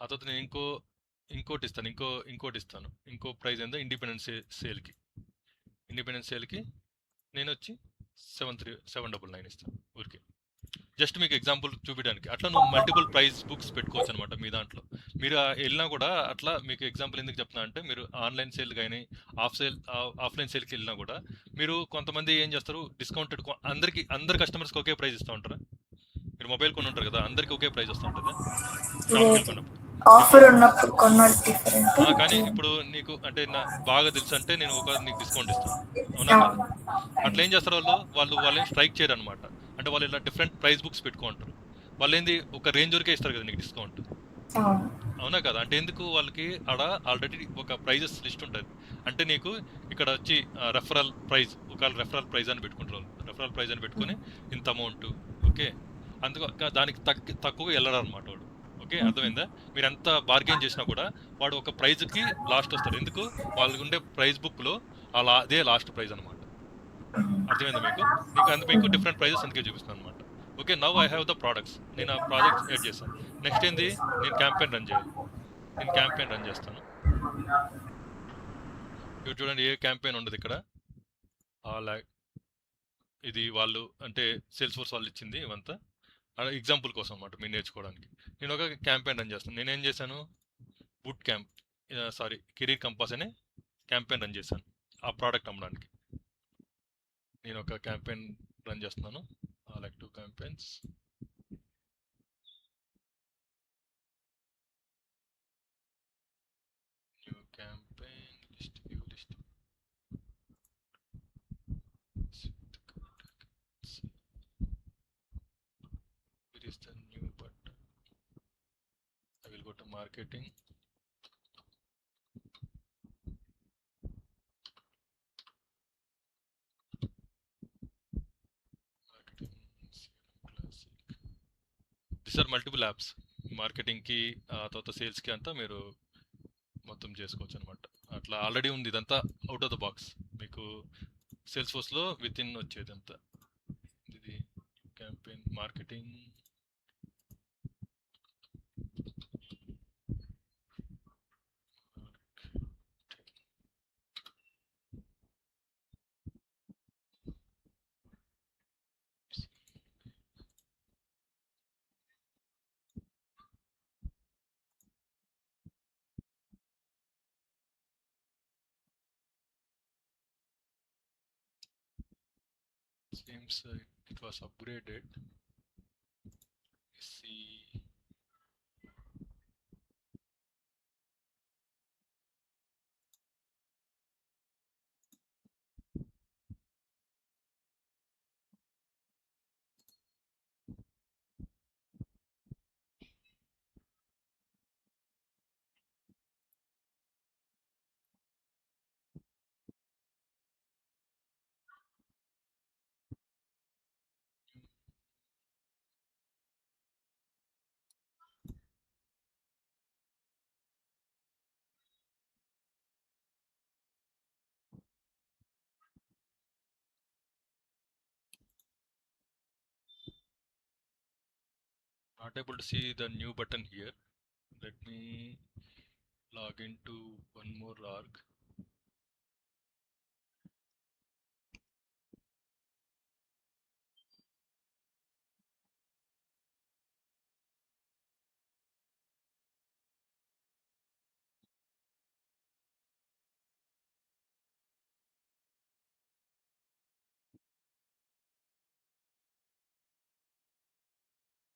ఆ తర్వాత నేను ఇంకోటి ఇస్తాను, ఇంకోటి ఇస్తాను. ఇంకో ప్రైస్ ఏందో ఇండిపెండెంట్ సేల్కి. ఇండిపెండెంట్ సేల్కి నేను వచ్చి 799 ఇస్తాను. ఓకే, జస్ట్ మీకు ఎగ్జాంపుల్ చూపించడానికి. అట్లా నువ్వు మల్టిపుల్ ప్రైస్ బుక్స్ పెట్టుకోవచ్చు అనమాట మీ దాంట్లో. మీరు వెళ్ళినా కూడా అట్లా మీకు ఎగ్జాంపుల్ ఎందుకు చెప్తున్నా అంటే, మీరు ఆన్లైన్ సేల్ కానీ ఆఫ్లైన్ సేల్కి వెళ్ళినా కూడా మీరు కొంతమంది ఏం చేస్తారు, డిస్కౌంటెడ్ అందరి కస్టమర్స్కి ఒకే ప్రైస్ ఇస్తూ ఉంటారా? మీరు మొబైల్ కొని ఉంటారు కదా, అందరికి ఒకే ప్రైస్ వస్తూ ఉంటుంది షాప్కి వెళ్ళిపోయినప్పుడు. ఆఫర్ ఉన్నప్పుడు కొన్నది డిఫరెంట్. కానీ ఇప్పుడు నీకు అంటే బాగా తెలుసు అంటే నేను నీకు డిస్కౌంట్ ఇస్తాను, అవునా కదా? అట్లా ఏం చేస్తారు వాళ్ళు ఏం స్ట్రైక్ చేయరు అనమాట. అంటే వాళ్ళు ఇలా డిఫరెంట్ ప్రైస్ బుక్స్ పెట్టుకుంటారు. వాళ్ళు ఏంది ఒక రేంజ్ వరకే ఇస్తారు కదా నీకు డిస్కౌంట్, అవునా కదా? అంటే ఎందుకు, వాళ్ళకి ఆడ ఆల్రెడీ ఒక ప్రైజెస్ లిస్ట్ ఉంటుంది. అంటే నీకు ఇక్కడ వచ్చి రెఫరల్ ప్రైజ్, ఒకవేళ రెఫరల్ ప్రైజ్ అని పెట్టుకుంటారు. రెఫరల్ ప్రైజ్ అని పెట్టుకుని ఇంత అమౌంట్, ఓకే, అందుకు దానికి తక్కువ వెళ్ళడం అనమాట వాడు. ఓకే, అర్థమైందా? మీరు ఎంత బార్గెన్ చేసినా కూడా వాడు ఒక ప్రైజ్కి లాస్ట్ వస్తాడు. ఎందుకు, వాళ్ళకి ఉండే ప్రైజ్ బుక్లో అదే లాస్ట్ ప్రైజ్ అనమాట. అర్థమైందా మీకు డిఫరెంట్ ప్రైజెస్ అందుకే చూపిస్తాను అనమాట. Okay, now I have the products. నేను ఆ ప్రాజెక్ట్స్ యాడ్ చేస్తాను. నెక్స్ట్ ఏంది, నేను క్యాంపెయిన్ రన్ చేయాలి. నేను క్యాంపెయిన్ రన్ చేస్తాను. ఇప్పుడు చూడండి, ఏ క్యాంపెయిన్ ఉండదు ఇక్కడ. ఇది వాళ్ళు అంటే సేల్స్ ఫోర్స్ వాళ్ళు ఇచ్చింది ఇవంతా ఎగ్జాంపుల్ కోసం అన్నమాట, మీరు నేర్చుకోవడానికి. నేను ఒక క్యాంపెయిన్ రన్ చేస్తాను. నేనేం చేశాను, బూట్ క్యాంప్ కెరీర్ కంపాస్ అనే క్యాంపెయిన్ రన్ చేశాను ఆ ప్రోడక్ట్ అమ్మడానికి. నేను ఒక క్యాంపెయిన్ రన్ చేస్తున్నాను, like 2 campaigns. New campaign list, view list. Here is the new button. I will go to marketing. These are multiple apps. మార్కెటింగ్కి తర్వాత సేల్స్కి అంతా మీరు మొత్తం చేసుకోవచ్చు అనమాట. అట్లా ఆల్రెడీ ఉంది ఇదంతా అవుట్ ఆఫ్ ద బాక్స్. మీకు సేల్స్ ఫోర్స్లో విత్ ఇన్ వచ్చేది అంతా. ఇది campaign marketing. Seems it was upgraded. Let's see. Not able to see the new button here. Let me log into one more org.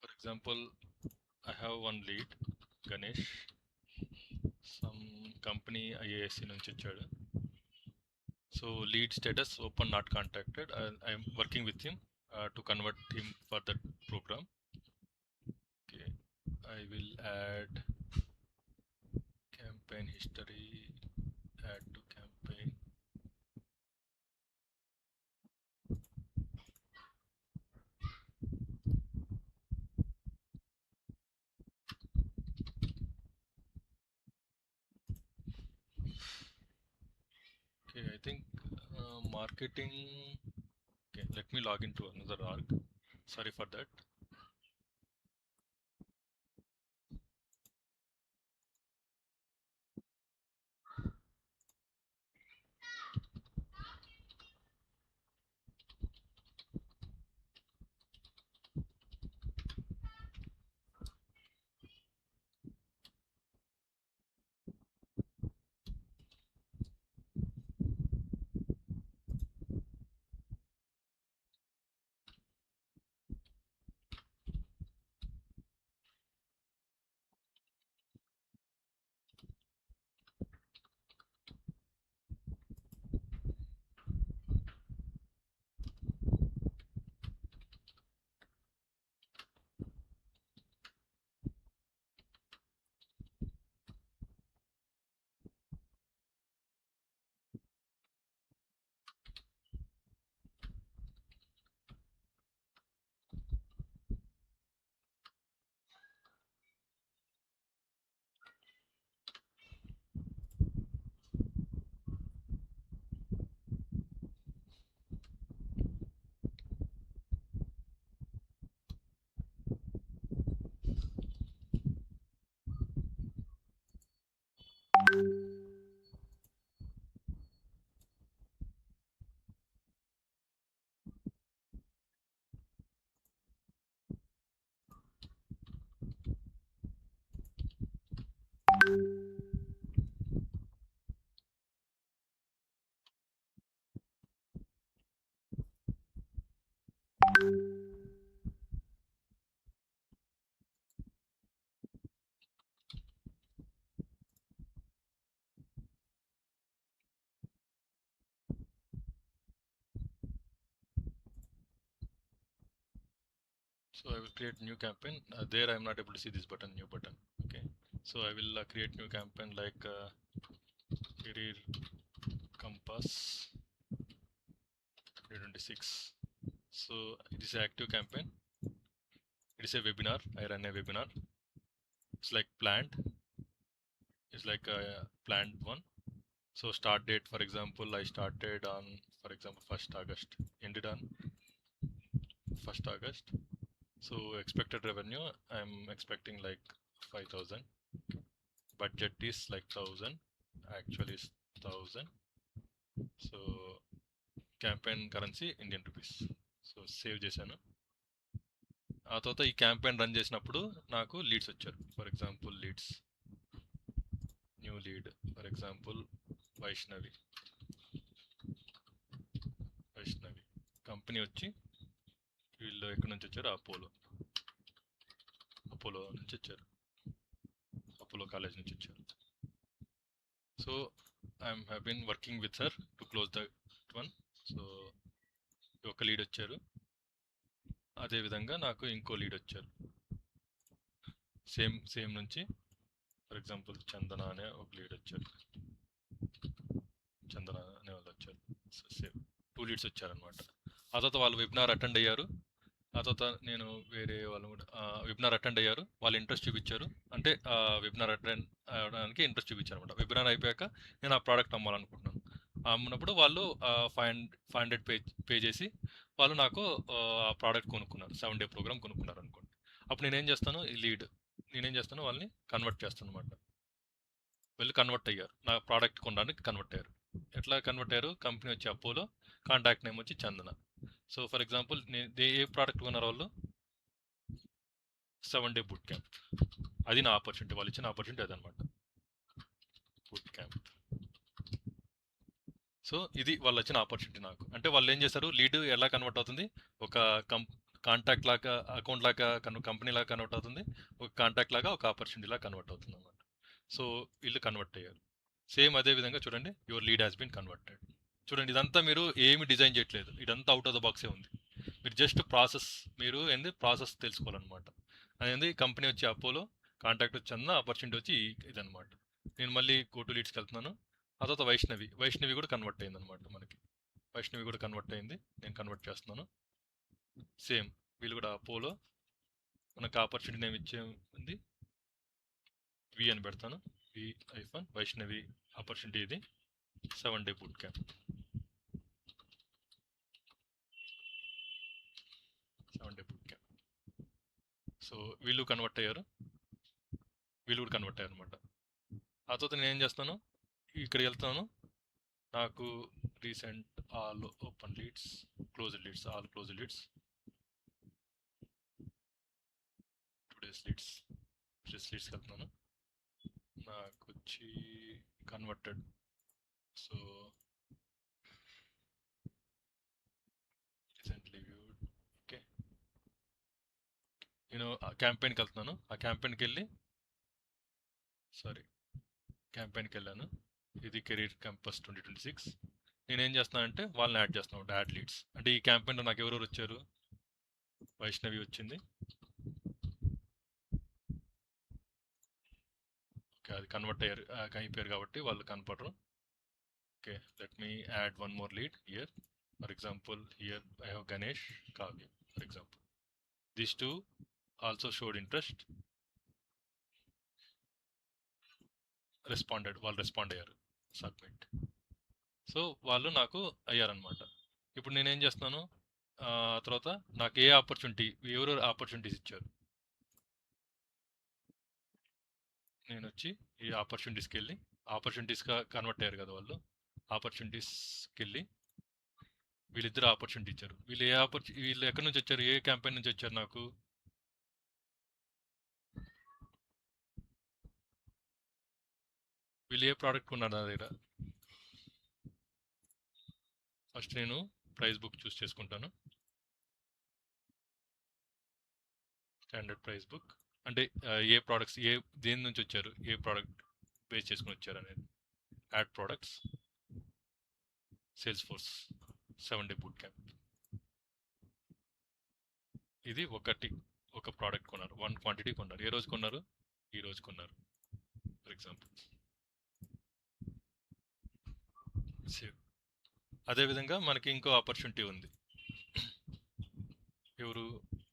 For example, I have one lead, Ganesh. Some company IASC నుంచి వచ్చాడు. So lead status open not contacted. I'm working with him to convert him for that program. Okay, I will add campaign history, add to campaign. Okay, I think marketing. Okay, let me log into another org. Sorry for that. So I will create new campaign. There I'm not able to see this button, new button. Okay. So I will create new campaign like career compass 2026. So it is an active campaign. It is a webinar. I run a webinar. It's like planned. It's like a planned one. So start date, for example, I started on, for example, 1st August. Ended on 1st August. So expected revenue, I'm expecting like 5,000. Budget is like 1,000. Actually is 1,000. So campaign currency Indian rupees. So save చేశాను. ఆ తర్వాత ఈ campaign run చేసినప్పుడు నాకు leads వచ్చారు. For example leads, new lead, for example Vaishnavi company వచ్చి వీళ్ళు ఎక్కడి నుంచి వచ్చారు, అపోలో నుంచి వచ్చారు, అపోలో కాలేజ్ నుంచి వచ్చారు. So I'm have been working with her to close that one. So ఒక లీడ్ వచ్చారు, అదేవిధంగా నాకు ఇంకో లీడ్ వచ్చారు సేమ్ నుంచి. ఫర్ ఎగ్జాంపుల్ చందన అనే ఒక లీడ్ వచ్చారు, చందన అనే వాళ్ళు వచ్చారు. సో సేమ్ 2 లీడ్స్ వచ్చారనమాట. ఆ తర్వాత వాళ్ళు వెబినార్ అటెండ్ అయ్యారు. ఆ తర్వాత నేను వేరే వాళ్ళు కూడా వెబినార్ అటెండ్ అయ్యారు. వాళ్ళు ఇంట్రెస్ట్ చూపించారు. అంటే వెబినార్ అటెండ్ అవ్వడానికి ఇంట్రెస్ట్ చూపించారు అనమాట. వెబినార్ అయిపోయాక నేను ఆ ప్రోడక్ట్ అమ్మాలనుకుంటున్నాను. అమ్మినప్పుడు వాళ్ళు 500 పే చేసి వాళ్ళు నాకు ఆ ప్రోడక్ట్ కొనుక్కున్నారు. 7 డే ప్రోగ్రామ్ కొనుక్కున్నారు అనుకోండి. అప్పుడు నేనేం చేస్తాను, ఈ లీడ్ నేనేం చేస్తాను, వాళ్ళని కన్వర్ట్ చేస్తాను అనమాట. వీళ్ళు కన్వర్ట్ అయ్యారు, నా ప్రోడక్ట్ కొనడానికి కన్వర్ట్ అయ్యారు. ఎట్లా కన్వర్ట్ అయ్యారు? కంపెనీ వచ్చి అపోలో, కాంటాక్ట్ నేమ్ వచ్చి చందన. సో ఫర్ ఎగ్జాంపుల్ ఏ ప్రోడక్ట్ కొన్నారు వాళ్ళు? 7 డే బూట్ క్యాంప్. అది నా ఆపర్చునిటీ, వాళ్ళు ఇచ్చిన ఆపర్చునిటీ అదనమాట, బూట్ క్యాంప్. సో ఇది వాళ్ళు వచ్చిన ఆపర్చునిటీ నాకు. అంటే వాళ్ళు ఏం చేశారు, లీడ్ ఎలా కన్వర్ట్ అవుతుంది, ఒక కాంటాక్ట్ లాగా, అకౌంట్ లాగా, కంపెనీ లాగా కన్వర్ట్ అవుతుంది, ఒక కాంటాక్ట్ లాగా, ఒక ఆపర్చునిటీ లాగా కన్వర్ట్ అవుతుంది అనమాట. సో వీళ్ళు కన్వర్ట్ అయ్యారు. సేమ్ అదే విధంగా చూడండి, your lead has been converted. చూడండి, ఇదంతా మీరు ఏమి డిజైన్ చేయట్లేదు, ఇదంతా అవుట్ ఆఫ్ ద బాక్సే ఉంది. మీరు జస్ట్ ప్రాసెస్, మీరు ఏంది ప్రాసెస్ తెలుసుకోవాలన్నమాట. అదేంది కంపెనీ వచ్చి అపోలో, కాంటాక్ట్ వచ్చి అన్న, ఆపర్చునిటీ వచ్చి ఇదనమాట. నేను మళ్ళీ గో టు లీడ్స్కి వెళ్తున్నాను. ఆ తర్వాత వైష్ణవి కూడా కన్వర్ట్ అయింది అనమాట. మనకి వైష్ణవి కూడా కన్వర్ట్ అయింది, నేను కన్వర్ట్ చేస్తున్నాను. సేమ్ వీళ్ళు కూడా అపోలో, మనకు ఆపర్చునిటీ నేమ్ ఇచ్చే ఉంది, వి అని పెడతాను, వి ఐఫోన్ వైష్ణవి ఆపర్చునిటీ. ఇది 7 day boot camp, 7 day boot camp. So వీళ్ళు కన్వర్ట్ అయ్యారు, వీళ్ళు కూడా కన్వర్ట్ అయ్యారు అనమాట. ఆ తర్వాత నేను ఏం చేస్తాను, ఇక్కడికి వెళ్తాను. నాకు recent all open leads, closed leads, all closed leads, today's లీడ్స్కి వెళ్తున్నాను. నాకు వచ్చి converted. So recently viewed. Okay, నేను ఆ క్యాంపెయిన్కి వెళ్తున్నాను. ఆ క్యాంపెయిన్కి వెళ్ళాను. ఇది కెరీర్ క్యాంపస్ 2026. నేనేం చేస్తున్నానంటే వాళ్ళని యాడ్ చేస్తున్నాను, యాడ్ లీడ్స్. అంటే ఈ క్యాంపెయిన్లో నాకు ఎవరెవరు వచ్చారు, వైష్ణవి వచ్చింది. ఓకే, అది కన్వర్ట్ అయిపోయారు కాబట్టి వాళ్ళు కనపడరు. Okay, let me add one more lead here. For example here I have Ganesh, Kavya for example. These two also showed interest, వాళ్ళు రెస్పాండ్ అయ్యారు, సబ్మిట్. సో వాళ్ళు నాకు అయ్యారనమాట. ఇప్పుడు నేనేం చేస్తున్నాను, తర్వాత నాకు ఏ ఆపర్చునిటీ, ఎవరు ఆపర్చునిటీస్ ఇచ్చారు, నేను వచ్చి ఈ ఆపర్చునిటీస్కి వెళ్ళి, ఆపర్చునిటీస్గా కన్వర్ట్ అయ్యారు కదా వాళ్ళు, ఆపర్చునిటీస్కి వెళ్ళి వీళ్ళిద్దరు ఆపర్చునిటీ ఇచ్చారు. వీళ్ళు ఎక్కడి నుంచి వచ్చారు, ఏ క్యాంపెయిన్ నుంచి వచ్చారు, నాకు వీళ్ళు ఏ ప్రోడక్ట్ కొన్నారు నా దగ్గర. ఫస్ట్ నేను ప్రైస్ బుక్ చూస్ చేసుకుంటాను, స్టాండర్డ్ ప్రైస్ బుక్. అంటే ఏ ప్రోడక్ట్స్, దేని నుంచి వచ్చారు, ఏ ప్రోడక్ట్ బేస్ చేసుకుని వచ్చారు అనేది. Add products, sales force 7 day boot camp. ఇది ఒక ప్రోడక్ట్ కొన్నారు, 1 క్వాంటిటీ కొన్నారు. ఏ రోజు కొన్నారు, ఈ రోజు కొన్నారు ఫర్ ఎగ్జాంపుల్. సేవ్. అదేవిధంగా మనకి ఇంకో ఆపర్చునిటీ ఉంది, ఎవరు,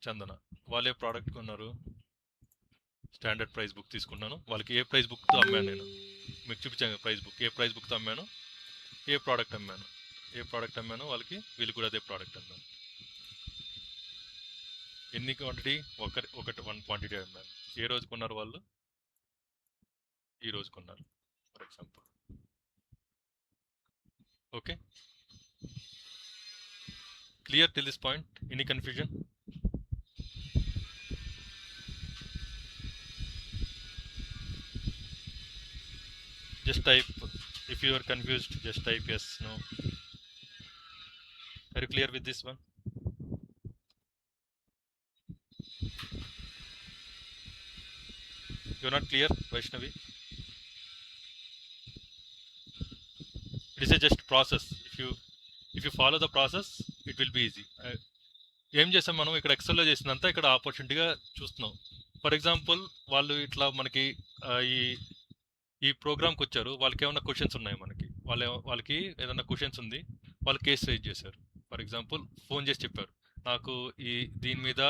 చందన. వాళ్ళే ప్రోడక్ట్ కొన్నారు, స్టాండర్డ్ ప్రైస్ బుక్ తీసుకున్నాను. వాళ్ళకి ఏ ప్రైస్ బుక్తో అమ్మాను, నేను మీకు చూపించాను ప్రైస్ బుక్, ఏ ప్రైస్ బుక్తో అమ్మాను, ఏ ప్రోడక్ట్ అమ్మాను వాళ్ళకి, వీళ్ళు కూడా అదే ప్రోడక్ట్ అమ్మాను. ఎన్ని క్వాంటిటీ, 1 క్వాంటిటీ అమ్మారు. ఏ రోజు కొన్నారు వాళ్ళు, ఈ రోజు కొన్నారు for example. Okay, clear till this point? Any confusion? Just type, if you are confused, just type yes, no. Are you clear with this one? You're not clear, Vaishnavi? It is a just process. If you follow the process, it will be easy. ఏం చేసాం మనం ఇక్కడ ఎక్సెల్లో చేసినంత ఇక్కడ ఆపర్చునిటీగా చూస్తున్నాం. For example వాళ్ళు ఇట్లా మనకి ఈ ప్రోగ్రామ్కి వచ్చారు, వాళ్ళకి ఏమైనా క్వశ్చన్స్ ఉన్నాయి, వాళ్ళకి ఏదైనా క్వశ్చన్స్ ఉంది, వాళ్ళు కేసు రైజ్ చేశారు. ఫర్ ఎగ్జాంపుల్ ఫోన్ చేసి చెప్పారు, నాకు దీని మీద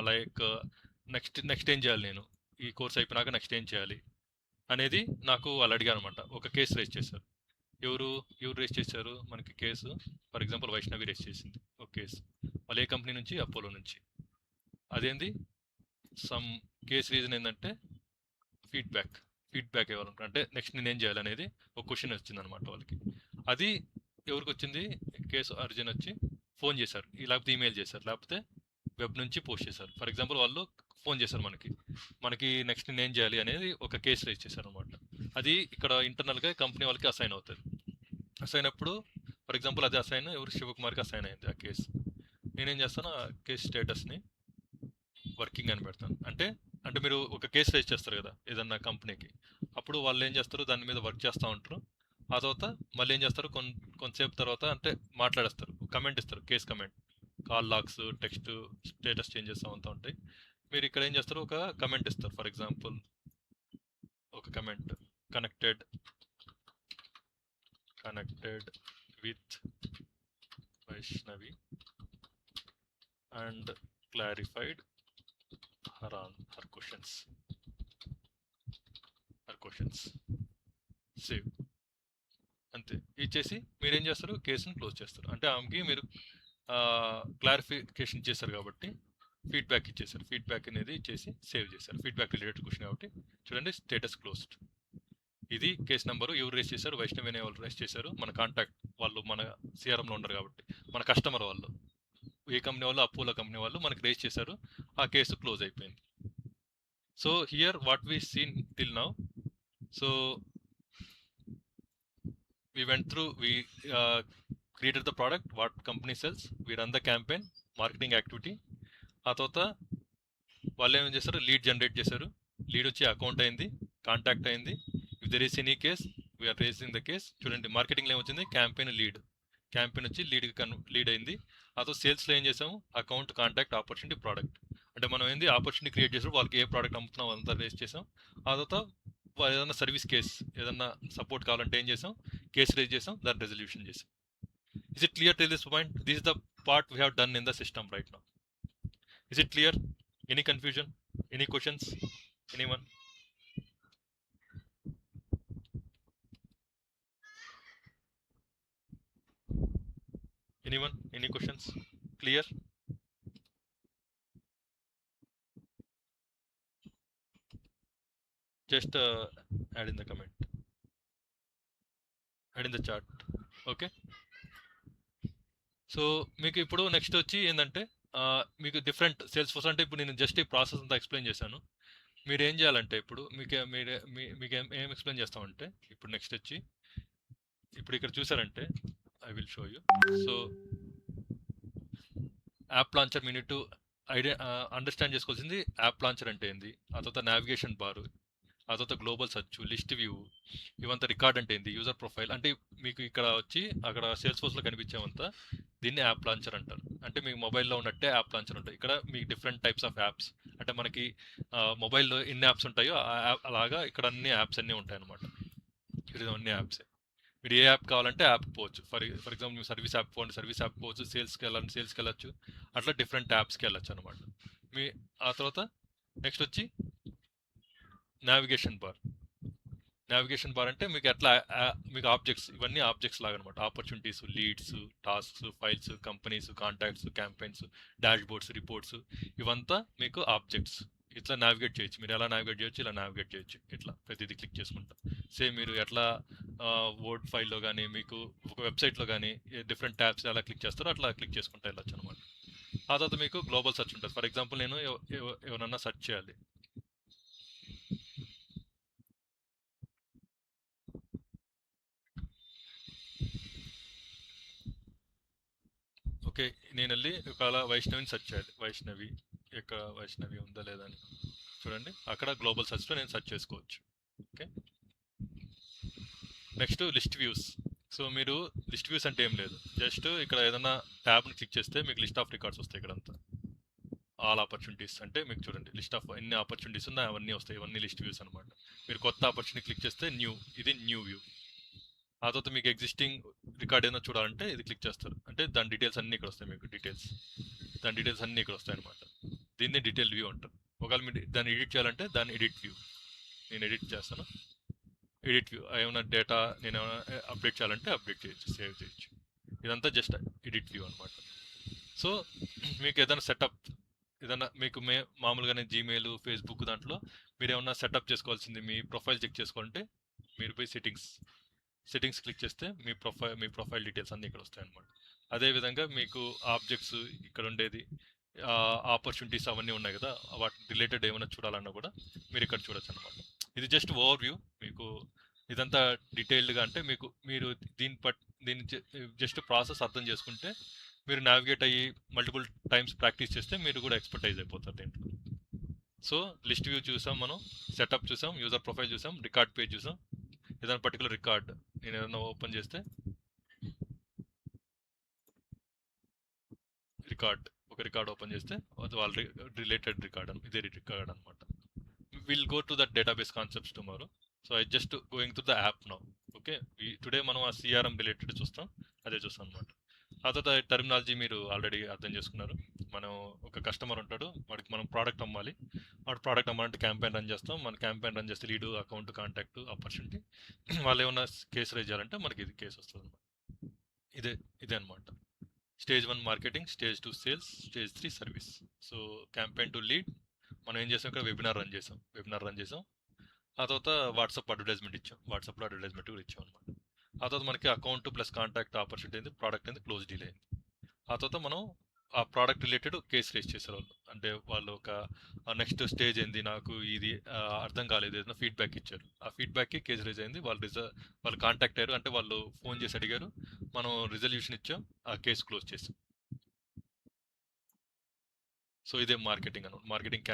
లైక్ నెక్స్ట్ ఏం చేయాలి, నేను ఈ కోర్స్ అయిపోయినాక నెక్స్ట్ ఏం చేయాలి అనేది నాకు వాళ్ళు అడిగారు అనమాట. ఒక కేసు రైజ్ చేశారు. ఎవరు రేస్ చేశారు మనకి case, for example Vaishnavi raise చేసింది ఒక కేసు. వాళ్ళు ఏ కంపెనీ నుంచి, అపోలో నుంచి. అదేంది సమ్ కేసు రీజన్ ఏంటంటే ఫీడ్బ్యాక్ ఇవ్వాలంటారు. అంటే నెక్స్ట్ నేను ఏం చేయాలి అనేది ఒక క్వశ్చన్ వచ్చింది అనమాట వాళ్ళకి. అది ఎవరికి వచ్చింది, కేసు అర్జున్ వచ్చి ఫోన్ చేశారు, లేకపోతే ఈమెయిల్ చేశారు, లేకపోతే వెబ్ నుంచి పోస్ట్ చేశారు. ఫర్ ఎగ్జాంపుల్ వాళ్ళు ఫోన్ చేశారు మనకి నెక్స్ట్ నేను ఏం చేయాలి అనేది ఒక కేసు రైజ్ చేశారు అనమాట. అది ఇక్కడ ఇంటర్నల్గా కంపెనీ వాళ్ళకి అసైన్ అవుతుంది. అసైన్ అప్పుడు ఫర్ ఎగ్జాంపుల్ అది అసైన్ ఎవరు, శివకుమార్కి అసైన్ అయింది ఆ కేసు. నేనేం చేస్తాను, ఆ కేసు స్టేటస్ని వర్కింగ్ అని పెడతాను. అంటే మీరు ఒక కేసు రైజ్ చేస్తారు కదా ఏదన్నా కంపెనీకి, అప్పుడు వాళ్ళు ఏం చేస్తారు, దాని మీద వర్క్ చేస్తూ ఉంటారు. ఆ తర్వాత మళ్ళీ ఏం చేస్తారు, కొంతసేపు తర్వాత అంటే మాట్లాడేస్తారు, కమెంట్ ఇస్తారు, case comment, call logs, text status changes అంతా ఉంటాయి. మీరు ఇక్కడ ఏం చేస్తారు, ఒక కమెంట్ ఇస్తారు. ఫర్ ఎగ్జాంపుల్ ఒక comment, connected with Vaishnavi and clarified her questions save. అంతే ఇచ్చేసి మీరు ఏం చేస్తారు, కేసును క్లోజ్ చేస్తారు. అంటే ఆమెకి మీరు క్లారిఫికేషన్ చేశారు కాబట్టి ఫీడ్బ్యాక్ ఇచ్చేసారు. ఫీడ్బ్యాక్ అనేది ఇచ్చేసి సేవ్ చేశారు. ఫీడ్బ్యాక్ రిలేటెడ్ క్వశ్చన్ కాబట్టి చూడండి, స్టేటస్ క్లోజ్డ్. ఇది కేసు నెంబరు. ఎవరు రేస్ చేశారు, వైష్ణవి అనే వాళ్ళు రేస్ చేశారు. మన కాంటాక్ట్ వాళ్ళు మన సిఆర్ఎంలో ఉండరు కాబట్టి మన కస్టమర్ వాళ్ళు, ఏ కంపెనీ వాళ్ళు, అపోలో కంపెనీ వాళ్ళు మనకి రేస్ చేశారు. ఆ కేసు క్లోజ్ అయిపోయింది. So here what we seen till now, so we went through, we created the product, what company sells, we run the campaign, marketing activity. ఆ తర్వాత వాళ్ళు ఏం చేశారు, లీడ్ జనరేట్ చేశారు. లీడ్ వచ్చి అకౌంట్ అయింది, కాంటాక్ట్ అయింది. If there is any case we're raising the case. చూడండి, మార్కెటింగ్లో ఏమొచ్చింది, క్యాంపెయిన్ లీడ్, క్యాంపెయిన్ వచ్చి లీడ్ అయింది. ఆ తర్వాత సేల్స్లో ఏం చేసాము, అకౌంట్, కాంటాక్ట్, ఆపర్చునిటీ, ప్రోడక్ట్. అంటే మనం ఏంది ఆపర్చునిటీ క్రియేట్ చేసాం, వాళ్ళకి ఏ ప్రోడక్ట్ అమ్ముతున్నాం అంతా రేస్ చేసాం. ఆ తర్వాత ఏదైనా సర్వీస్ కేస్, ఏదన్నా సపోర్ట్ కావాలంటే ఏం చేసాం, కేసు రేజ్ చేసాం, దాని రెజల్యూషన్ చేసాం. Is it clear till this point? This is the part we have done in the system right now. Is it clear? Any confusion, any questions, anyone? Anyone? Any questions? Clear? Just add in the comment, add in the chat. Okay. So మీకు ఇప్పుడు next వచ్చి ఏంటంటే మీకు different sales force, అంటే ఇప్పుడు నేను just ఈ process అంతా ఎక్స్ప్లెయిన్ చేశాను. మీరు ఏం చేయాలంటే ఇప్పుడు మీకు ఏం ఎక్స్ప్లెయిన్ చేస్తామంటే, ఇప్పుడు నెక్స్ట్ వచ్చి ఇప్పుడు ఇక్కడ చూసారంటే I will show you. So app launcher, me need to understand చేసుకోవాల్సింది యాప్ లాంచర్ అంటే ఏంది, ఆ తర్వాత నావిగేషన్ బారు, ఆ తర్వాత గ్లోబల్ సర్చ్, లిస్ట్ వ్యూ, ఇవంతా రికార్డ్ అంటే ఏంది, యూజర్ ప్రొఫైల్. అంటే మీకు ఇక్కడ వచ్చి అక్కడ సేల్స్ ఫోర్స్లో కనిపించేవంతా దీన్ని యాప్ లాంచర్ అంటారు. అంటే మీకు మొబైల్లో ఉన్నట్టే యాప్ లాంచర్ ఉంటాయి. ఇక్కడ మీకు డిఫరెంట్ టైప్స్ ఆఫ్ యాప్స్, అంటే మనకి మొబైల్లో ఎన్ని యాప్స్ ఉంటాయో అలాగా ఇక్కడ అన్ని యాప్స్ అన్నీ ఉంటాయి అనమాట. ఇది అన్ని యాప్సే. మీరు ఏ యాప్ కావాలంటే యాప్ పోవచ్చు. ఫర్ ఎగ్జాంపుల్ మీరు సర్వీస్ యాప్ పోండి, సర్వీస్ యాప్ పోవచ్చు. సేల్స్కి వెళ్ళాలంటే సేల్స్కి వెళ్ళచ్చు. అట్లా డిఫరెంట్ యాప్స్కి వెళ్ళచ్చు అనమాట. ఆ తర్వాత నెక్స్ట్ వచ్చి నావిగేషన్ బార్ అంటే మీకు ఎట్లా మీకు ఆబ్జెక్ట్స్, ఇవన్నీ ఆబ్జెక్ట్స్ లాగా అనమాట. Opportunities, leads, tasks, files, companies, contacts, campaigns, dash boards, reports, ఇవంతా మీకు ఆబ్జెక్ట్స్. ఇట్లా నావిగేట్ చేయొచ్చు. మీరు ఎలా నావిగేట్ చేయొచ్చు, ఇలా నావిగేట్ చేయొచ్చు. ఇట్లా ప్రతిదీ క్లిక్ చేసుకుంటా. సేమ్ మీరు ఎట్లా వర్డ్ ఫైల్లో కానీ మీకు ఒక వెబ్సైట్లో కానీ డిఫరెంట్ ట్యాబ్స్ ఎలా క్లిక్ చేస్తారో అట్లా క్లిక్ చేసుకుంటా వెళ్ళచ్చు అనమాట. ఆ తర్వాత మీకు గ్లోబల్ సెర్చ్ ఉంటుంది. ఫర్ ఎగ్జాంపుల్ నేను ఎవరన్నా సెర్చ్ చేయాలి, ఓకే, నేను వెళ్ళి ఒకవేళ వైష్ణవిని సెర్చ్ చేయాలి. వైష్ణవి ఉందా లేదా అని చూడండి, అక్కడ గ్లోబల్ సెర్చ్లో నేను సెర్చ్ చేసుకోవచ్చు. Okay. Next list views. So మీరు లిస్ట్ వ్యూస్ అంటే ఏం లేదు, జస్ట్ ఇక్కడ ఏదైనా ట్యాబ్ని క్లిక్ చేస్తే మీకు లిస్ట్ ఆఫ్ రికార్డ్స్ వస్తాయి. ఇక్కడంతా ఆల్ ఆపర్చునిటీస్ అంటే మీకు చూడండి లిస్ట్ ఆఫ్ ఎన్ని ఆపర్చునిటీస్ ఉన్నాయి అవన్నీ వస్తాయి. ఇవన్నీ లిస్ట్ వ్యూస్ అనమాట. మీరు కొత్త ఆపర్చునిటీ క్లిక్ చేస్తే ఇది న్యూ వ్యూ. ఆ తర్వాత మీకు ఎగ్జిస్టింగ్ రికార్డ్ ఏదైనా చూడాలంటే ఇది క్లిక్ చేస్తారు. అంటే దాని డీటెయిల్స్ అన్నీ ఇక్కడ వస్తాయి. మీకు దాని డీటెయిల్స్ అన్నీ ఇక్కడ వస్తాయి అనమాట. దీన్ని డీటెయిల్ వ్యూ అంటారు. ఒకవేళ మీరు దాన్ని ఎడిట్ చేయాలంటే దాన్ని ఎడిట్ వ్యూ. నేను ఎడిట్ చేస్తాను, ఎడిట్ వ్యూ. ఏమైనా డేటా నేను ఏమైనా అప్డేట్ చేయాలంటే అప్డేట్ చేయొచ్చు, సేవ్ చేయొచ్చు. ఇదంతా జస్ట్ ఎడిట్ వ్యూ అనమాట. సో మీకు ఏదైనా సెటప్, ఏదైనా మీకు మామూలుగానే జీమెయిల్, ఫేస్బుక్ దాంట్లో మీరు ఏమన్నా సెటప్ చేసుకోవాల్సింది, మీ ప్రొఫైల్ చెక్ చేసుకోవాలంటే మీరు పోయి సెట్టింగ్స్ క్లిక్ చేస్తే మీ ప్రొఫైల్ డీటెయిల్స్ అన్నీ ఇక్కడ వస్తాయి అనమాట. అదేవిధంగా మీకు ఆబ్జెక్ట్స్ ఇక్కడ ఉండేది, ఆపర్చునిటీస్ అవన్నీ ఉన్నాయి కదా, వాటి రిలేటెడ్ ఏమైనా చూడాలన్నా కూడా మీరు ఇక్కడ చూడొచ్చు అనమాట. ఇది జస్ట్ ఓవర్ వ్యూ. మీకు ఇదంతా డీటెయిల్డ్గా అంటే మీరు దీన్ని జస్ట్ ప్రాసెస్ అర్థం చేసుకుంటే మీరు నావిగేట్ అయ్యి మల్టిపుల్ టైమ్స్ ప్రాక్టీస్ చేస్తే మీరు కూడా ఎక్స్పర్టైజ్ అయిపోతారు దీంట్లో. సో లిస్ట్ వ్యూ చూసాం, మనం సెటప్ చూసాం, యూజర్ ప్రొఫైల్ చూసాం, రికార్డ్ పేజ్ చూసాం. ఏదైనా పర్టికులర్ రికార్డ్ నేను ఏదైనా ఓపెన్ చేస్తే ఒక రికార్డ్ ఓపెన్ చేస్తే అది వాళ్ళ రిలేటెడ్ రికార్డ్ ఇదే రికార్డ్ అనమాట. Will go to that database concepts tomorrow. So I just going to the app now. Okay, today మనం ఆ సిఆర్ఎం రిలేటెడ్ చూస్తాం, అదే చూస్తాం అనమాట. ఆ తర్వాత టర్మినాలజీ మీరు ఆల్రెడీ అర్థం చేసుకున్నారు. మనం ఒక కస్టమర్ ఉంటాడు, వాడికి మనం ప్రోడక్ట్ అమ్మాలి. వాడు ప్రోడక్ట్ అమ్మాలంటే క్యాంపెయిన్ రన్ చేస్తాం. మన క్యాంపెయిన్ రన్ చేస్తే లీడ్, అకౌంట్, కాంటాక్ట్, ఆపర్చునిటీ. వాళ్ళు ఏమన్నా కేసు రైజ్ చేయాలంటే మనకి ఇది కేసు వస్తుంది అనమాట. ఇదే అనమాట. Stage 1 marketing, stage 2 sales, stage 3 service. So campaign to lead మనం ఏం చేసాం, ఇక్కడ వెబినార్ రన్ చేసాం. ఆ తర్వాత వాట్సాప్ అడ్వర్టైజ్మెంట్ ఇచ్చాం, వాట్సాప్లో అడ్వర్టైజ్మెంట్ కూడా ఇచ్చాం అనమాట. ఆ తర్వాత మనకి అకౌంట్ ప్లస్ కాంటాక్ట్, ఆపర్చునిటీ అయింది, ప్రోడక్ట్ అయింది, క్లోజ్ డీల్ అయింది. ఆ తర్వాత మనం ఆ ప్రోడక్ట్ రిలేటెడ్ కేసు రేస్ చేశారు వాళ్ళు. అంటే వాళ్ళు ఒక నెక్స్ట్ స్టేజ్ ఏంది, నాకు ఇది అర్థం కాలేదు, ఏదైనా ఫీడ్బ్యాక్ ఇచ్చారు. ఆ ఫీడ్బ్యాక్కి కేసు రేజ్ అయింది. వాళ్ళు కాంటాక్ట్ అయ్యారు, అంటే వాళ్ళు ఫోన్ చేసి అడిగారు, మనం రిజల్యూషన్ ఇచ్చాం, ఆ కేసు క్లోజ్ చేసాం. సో ఇదే మార్కెటింగ్ అనమాట. మార్కెటింగ్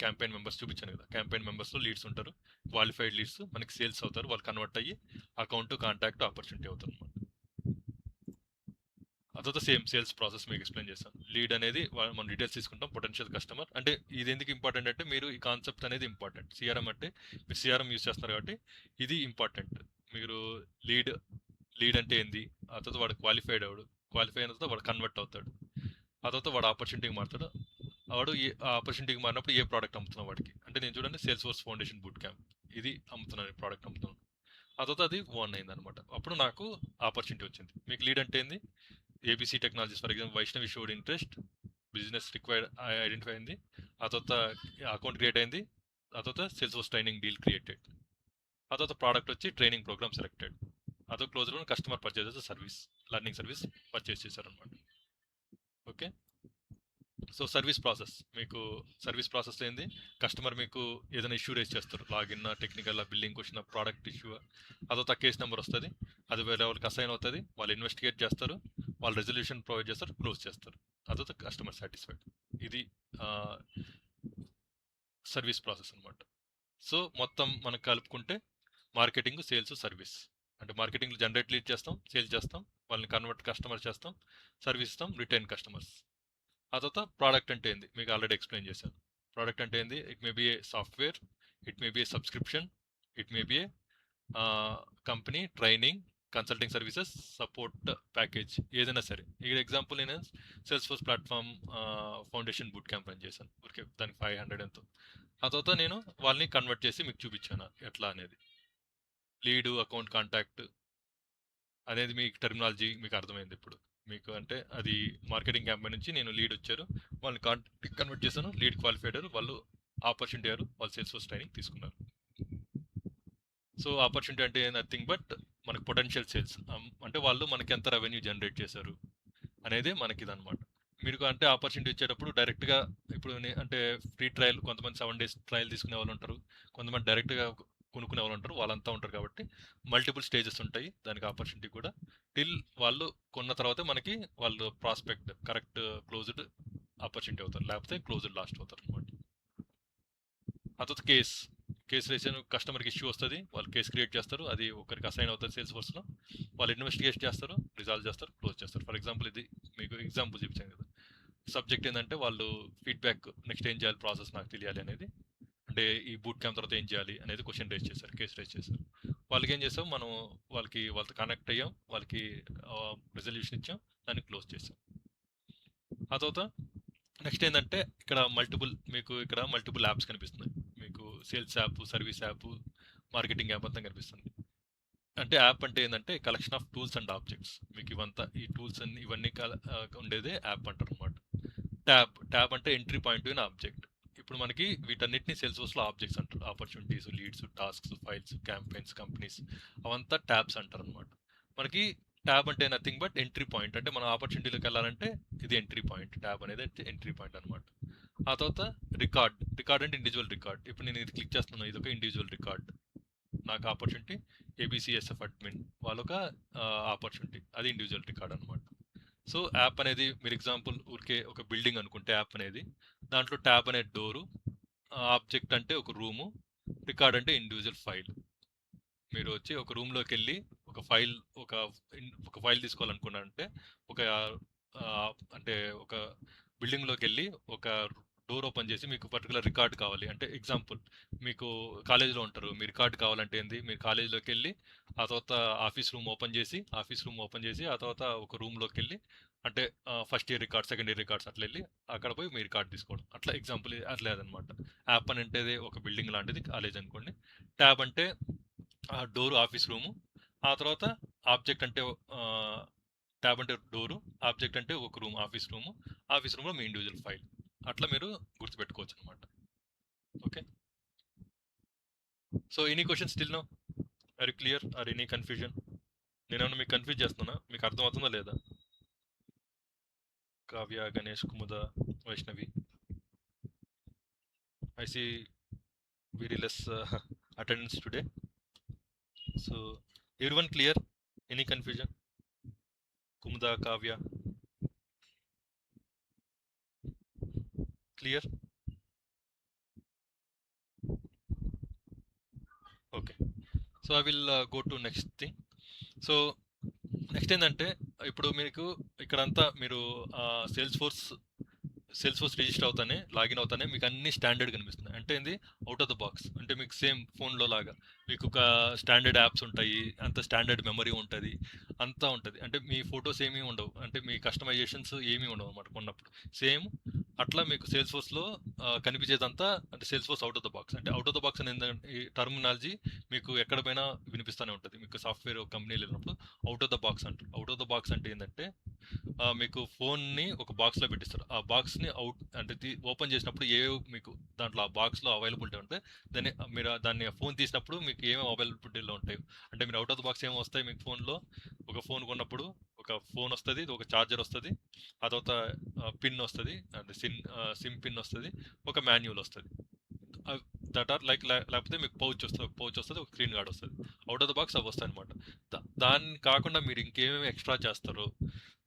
క్యాంపెయిన్ మెంబర్స్ చూపించాను కదా, క్యాంపెయిన్ మెంబర్స్లో లీడ్స్ ఉంటారు, క్వాలిఫైడ్ లీడ్స్ మనకి సేల్స్ అవుతారు, వాళ్ళు కన్వర్ట్ అయ్యి అకౌంట్, కాంటాక్ట్, ఆపర్చునిటీ అవుతారు అనమాట. అదొక సేమ్ సేల్స్ ప్రాసెస్ మీకు ఎక్స్ప్లెయిన్ చేస్తాను. లీడ్ అనేది మనం డీటెయిల్స్ తీసుకుంటాం, పొటెన్షియల్ కస్టమర్. అంటే ఇది ఎందుకు ఇంపార్టెంట్ అంటే, మీరు ఈ కాన్సెప్ట్ అనేది ఇంపార్టెంట్. సిఆర్ఎం అంటే మీరు సిఆర్ఎం యూస్ చేస్తున్నారు కాబట్టి ఇది ఇంపార్టెంట్. మీరు లీడ్ అంటే ఏంది, ఆ తర్వాత వాడు క్వాలిఫై అయిన తర్వాత వాడు కన్వర్ట్ అవుతాడు, ఆ తర్వాత వాడు ఆపర్చునిటీకి మారుతాడు. వాడు ఆ ఆపర్చునిటీకి మారినప్పుడు ఏ ప్రోడక్ట్ అమ్ముతున్నావు వాడికి, అంటే నేను చూడండి sales force foundation boot camp ఇది అమ్ముతున్నాను, ప్రోడక్ట్ అమ్ముతున్నాను. ఆ తర్వాత అది ఓన్ అయింది అనమాట. అప్పుడు నాకు ఆపర్చునిటీ వచ్చింది. మీకు లీడ్ అంటే ఏంది, ABC technologies for example, Vaishnavi showed interest, business required identify అయింది, ఆ తర్వాత అకౌంట్ క్రియేట్ అయింది, ఆ తర్వాత Salesforce training deal created, ఆ తర్వాత ప్రోడక్ట్ వచ్చి ట్రైనింగ్ ప్రోగ్రామ్ సెలెక్టెడ్, ఆ తర్వాత క్లోజ్లో customer purchase service, learning service purchase చేశారనమాట. ఓకే, సో సర్వీస్ ప్రాసెస్ ఏంది, కస్టమర్ మీకు ఏదైనా ఇష్యూ రేస్ చేస్తారు, login, technical, billing question, product issue, అదొక కేస్ నెంబర్ వస్తుంది, అది వేరే వాళ్ళకి అసైన్ అవుతుంది, వాళ్ళు ఇన్వెస్టిగేట్ చేస్తారు, వాళ్ళు రెజల్యూషన్ ప్రొవైడ్ చేస్తారు, క్లోజ్ చేస్తారు, అదొక కస్టమర్ సాటిస్ఫైడ్. ఇది సర్వీస్ ప్రాసెస్ అనమాట. సో మొత్తం మనం కలుపుకుంటే మార్కెటింగ్, సేల్స్, సర్వీస్. అంటే మార్కెటింగ్లో జనరేట్ లీడ్ చేస్తాం, సేల్ చేస్తాం, వాళ్ళని కన్వర్ట్ కస్టమర్ చేస్తాం, సర్వీస్ ఇస్తాం, రిటైన్ కస్టమర్స్. ఆ తర్వాత ప్రోడక్ట్ అంటే ఏంది మీకు ఆల్రెడీ ఎక్స్ప్లెయిన్ చేశాను. ప్రోడక్ట్ అంటే ఏంది, it may be A software, it may be A subscription, it may be A company, training, consulting services, support package, ఏదైనా సరే. ఇక్కడ ఎగ్జాంపుల్ నేను sales force platform foundation boot camp run చేశాను, okay, దానికి 500 ఎంతో. ఆ తర్వాత నేను వాళ్ళని కన్వర్ట్ చేసి మీకు చూపించాను ఎట్లా అనేది. లీడ్, అకౌంట్, కాంటాక్ట్ అనేది మీకు టెర్మినాలజీ మీకు అర్థమైంది ఇప్పుడు మీకు. అంటే అది మార్కెటింగ్ క్యాంపెయిన్ నుంచి నేను లీడ్ వచ్చారు, వాళ్ళని కన్వర్ట్ చేశాను, లీడ్ క్వాలిఫైడ్ అయ్యారు, వాళ్ళు ఆపర్చునిటీ అయ్యారు, వాళ్ళు సేల్స్ ఫోర్స్ ట్రైనింగ్ తీసుకున్నారు. సో ఆపర్చునిటీ అంటే నథింగ్ బట్ మనకి పొటెన్షియల్ సేల్స్, అంటే వాళ్ళు మనకి ఎంత రెవెన్యూ జనరేట్ చేశారు అనేది మనకి ఇదనమాట. మీరు అంటే ఆపర్చునిటీ ఇచ్చేటప్పుడు డైరెక్ట్గా ఇప్పుడు అంటే ఫ్రీ ట్రయల్, కొంతమంది 7 days ట్రయల్ తీసుకునే వాళ్ళు ఉంటారు, కొంతమంది డైరెక్ట్గా కొనుక్కునే వాళ్ళు ఉంటారు, వాళ్ళంతా ఉంటారు. కాబట్టి మల్టిపుల్ స్టేజెస్ ఉంటాయి దానికి ఆపర్చునిటీ కూడా. టిల్ వాళ్ళు కొన్న తర్వాత మనకి వాళ్ళు ప్రాస్పెక్ట్ కరెక్ట్ క్లోజ్డ్ ఆపర్చునిటీ అవుతారు, లేకపోతే క్లోజ్డ్ లాస్ట్ అవుతారు అనమాట. ఆ తర్వాత కేసు రేసిన కస్టమర్కి ఇష్యూ వస్తుంది, వాళ్ళు కేసు క్రియేట్ చేస్తారు, అది ఒకరికి అసైన్ అవుతుంది సేల్స్ ఫోర్స్లో, వాళ్ళు ఇన్వెస్టిగేట్ చేస్తారు, రిజాల్వ్ చేస్తారు, క్లోజ్ చేస్తారు. ఫర్ ఎగ్జాంపుల్ ఇది మీకు ఎగ్జాంపుల్ చూపించాను కదా. సబ్జెక్ట్ ఏంటంటే వాళ్ళు ఫీడ్బ్యాక్, నెక్స్ట్ ఏం చేయాలి, ప్రాసెస్ నాకు తెలియాలి అనేది, అంటే ఈ బూట్ క్యాంప్ తర్వాత ఏం చేయాలి అనేది క్వశ్చన్ రేస్ చేశారు, కేసు రేస్ చేశారు. వాళ్ళకి ఏం చేసాం, మనం వాళ్ళతో కనెక్ట్ అయ్యాం, వాళ్ళకి రెజల్యూషన్ ఇచ్చాం, దాన్ని క్లోజ్ చేసాం. ఆ తర్వాత నెక్స్ట్ ఏంటంటే ఇక్కడ మల్టిపుల్ యాప్స్ కనిపిస్తున్నాయి మీకు, sales app, service app, marketing app అంతా కనిపిస్తుంది. అంటే యాప్ అంటే ఏంటంటే collection of tools and objects. మీకు ఈ టూల్స్ అన్ని ఇవన్నీ ఉండేదే యాప్ అంటారు అనమాట. ట్యాబ్ అంటే ఎంట్రీ పాయింట్ ఇన్ ఆబ్జెక్ట్. ఇప్పుడు మనకి వీటన్నిటిని సేల్స్ ఫోర్స్లో ఆబ్జెక్ట్స్ అంటారు, opportunities, leads, tasks, files, campaigns, companies, అవంతా ట్యాబ్స్ అంటారు అనమాట. మనకి ట్యాబ్ అంటే నథింగ్ బట్ ఎంట్రీ పాయింట్, అంటే మనం ఆపర్చునిటీలోకి వెళ్ళాలంటే ఇది ఎంట్రీ పాయింట్, ట్యాబ్ అనేది ఎంట్రీ పాయింట్ అనమాట. ఆ తర్వాత రికార్డ్ అంటే ఇండివిజువల్ రికార్డ్. ఇప్పుడు నేను ఇది క్లిక్ చేస్తున్నాను, ఇది ఒక ఇండివిజువల్ రికార్డ్, నాకు ఆపర్చునిటీ ఏబిసిఎస్ఎఫ్ అడ్మిన్ వాళ్ళొక ఆపర్చునిటీ, అది ఇండివిజువల్ రికార్డ్ అనమాట. సో యాప్ అనేది మీరు ఎగ్జాంపుల్ ఊరికే ఒక బిల్డింగ్ అనుకుంటే యాప్ అనేది, దాంట్లో ట్యాబ్ అనే డోరు, ఆబ్జెక్ట్ అంటే ఒక రూము, రికార్డ్ అంటే ఇండివిజువల్ ఫైల్. మీరు వచ్చి ఒక రూమ్లోకి వెళ్ళి ఒక ఒక ఫైల్ ఒక ఒక ఫైల్ తీసుకోవాలనుకున్నారంటే ఒక అంటే ఒక బిల్డింగ్లోకి వెళ్ళి ఒక డోర్ ఓపెన్ చేసి మీకు పర్టికులర్ రికార్డ్ కావాలి అంటే ఎగ్జాంపుల్ మీకు కాలేజ్లో ఉంటారు మీ రికార్డ్ కావాలంటే ఏంది మీరు కాలేజ్లోకి వెళ్ళి ఆ తర్వాత ఆఫీస్ రూమ్ ఓపెన్ చేసి ఆ తర్వాత ఒక రూమ్లోకి వెళ్ళి అంటే first year record second year records అట్లా వెళ్ళి అక్కడ పోయి మీ రికార్డ్ తీసుకోవడం అట్లా ఎగ్జాంపుల్ అట్లా అదనమాట. యాప్ అని అంటే ఒక బిల్డింగ్ లాంటిది కాలేజ్ అనుకోండి. ట్యాబ్ అంటే ఆ డోర్ ఆఫీస్ రూము. ఆ తర్వాత ఆబ్జెక్ట్ అంటే ట్యాబ్ అంటే డోరు, ఆబ్జెక్ట్ అంటే ఒక రూమ్ ఆఫీస్ రూమ్లో మీ ఇండివిజువల్ ఫైల్. అట్లా మీరు గుర్తుపెట్టుకోవచ్చు అనమాట. Okay, so any question still no? Are you clear or any confusion? నేనేమన్నా మీకు కన్ఫ్యూజ్ చేస్తున్నా? మీకు అర్థమవుతుందా లేదా? Kavya, Ganesh, Kumuda, Vaishnavi, I see very less attendance today. So everyone clear? Any confusion? Kumuda, Kavya, clear? Okay. So I will go to next thing. So next ఏంటంటే ఇప్పుడు మీకు ఇక్కడంతా మీరు సేల్స్ ఫోర్స్ రిజిస్టర్ అవుతానే లాగిన్ అవుతానే మీకు అన్ని స్టాండర్డ్ కనిపిస్తున్నాయి. అంటే ఏంది అవుట్ ఆఫ్ ద బాక్స్ అంటే మీకు సేమ్ ఫోన్లో లాగా మీకు ఒక స్టాండర్డ్ యాప్స్ ఉంటాయి, అంత స్టాండర్డ్ మెమరీ ఉంటుంది, అంతా ఉంటుంది. అంటే మీ ఫొటోస్ ఏమీ ఉండవు, అంటే మీ కస్టమైజేషన్స్ ఏమీ ఉండవు అనమాట కొన్నప్పుడు. సేమ్ అట్లా మీకు సేల్స్ ఫోర్స్లో కనిపించేదంతా అంటే sales force out of the box. అంటే అవుట్ ఆఫ్ ద బాక్స్ అనేది ఈ టర్మినాలజీ మీకు ఎక్కడ పోయినా వినిపిస్తూనే ఉంటుంది. మీకు సాఫ్ట్వేర్ కంపెనీలు వెళ్ళినప్పుడు అవుట్ ఆఫ్ ద బాక్స్ అంటారు. అవుట్ ఆఫ్ ద బాక్స్ అంటే ఏంటంటే మీకు ఫోన్ని ఒక బాక్స్లో పెట్టిస్తారు. ఆ బాక్స్ని అవుట్ అంటే ఓపెన్ చేసినప్పుడు మీకు దాంట్లో ఆ బాక్స్లో అవైలబిలిటీ ఉంటే మీరు దాన్ని ఫోన్ తీసినప్పుడు మీకు ఏమేమి అవైలబిలిటీలో ఉంటాయి అంటే మీరు అవుట్ ఆఫ్ ద బాక్స్ ఏమి వస్తాయి మీకు ఫోన్లో. ఒక ఫోన్ కొన్నప్పుడు ఒక ఫోన్ వస్తుంది, ఒక ఛార్జర్ వస్తుంది, ఆ తర్వాత పిన్ వస్తుంది అంటే సిమ్ పిన్ వస్తుంది, ఒక మాన్యువల్ వస్తుంది. దట్ ఆర్ లేకపోతే మీకు పౌచ్ వస్తుంది, ఒక స్క్రీన్ గార్డ్ వస్తుంది. అవుట్ ఆఫ్ ద బాక్స్ అవి వస్తాయి అనమాట. దాన్ని కాకుండా మీరు ఇంకేమేమి ఎక్స్ట్రా చేస్తారో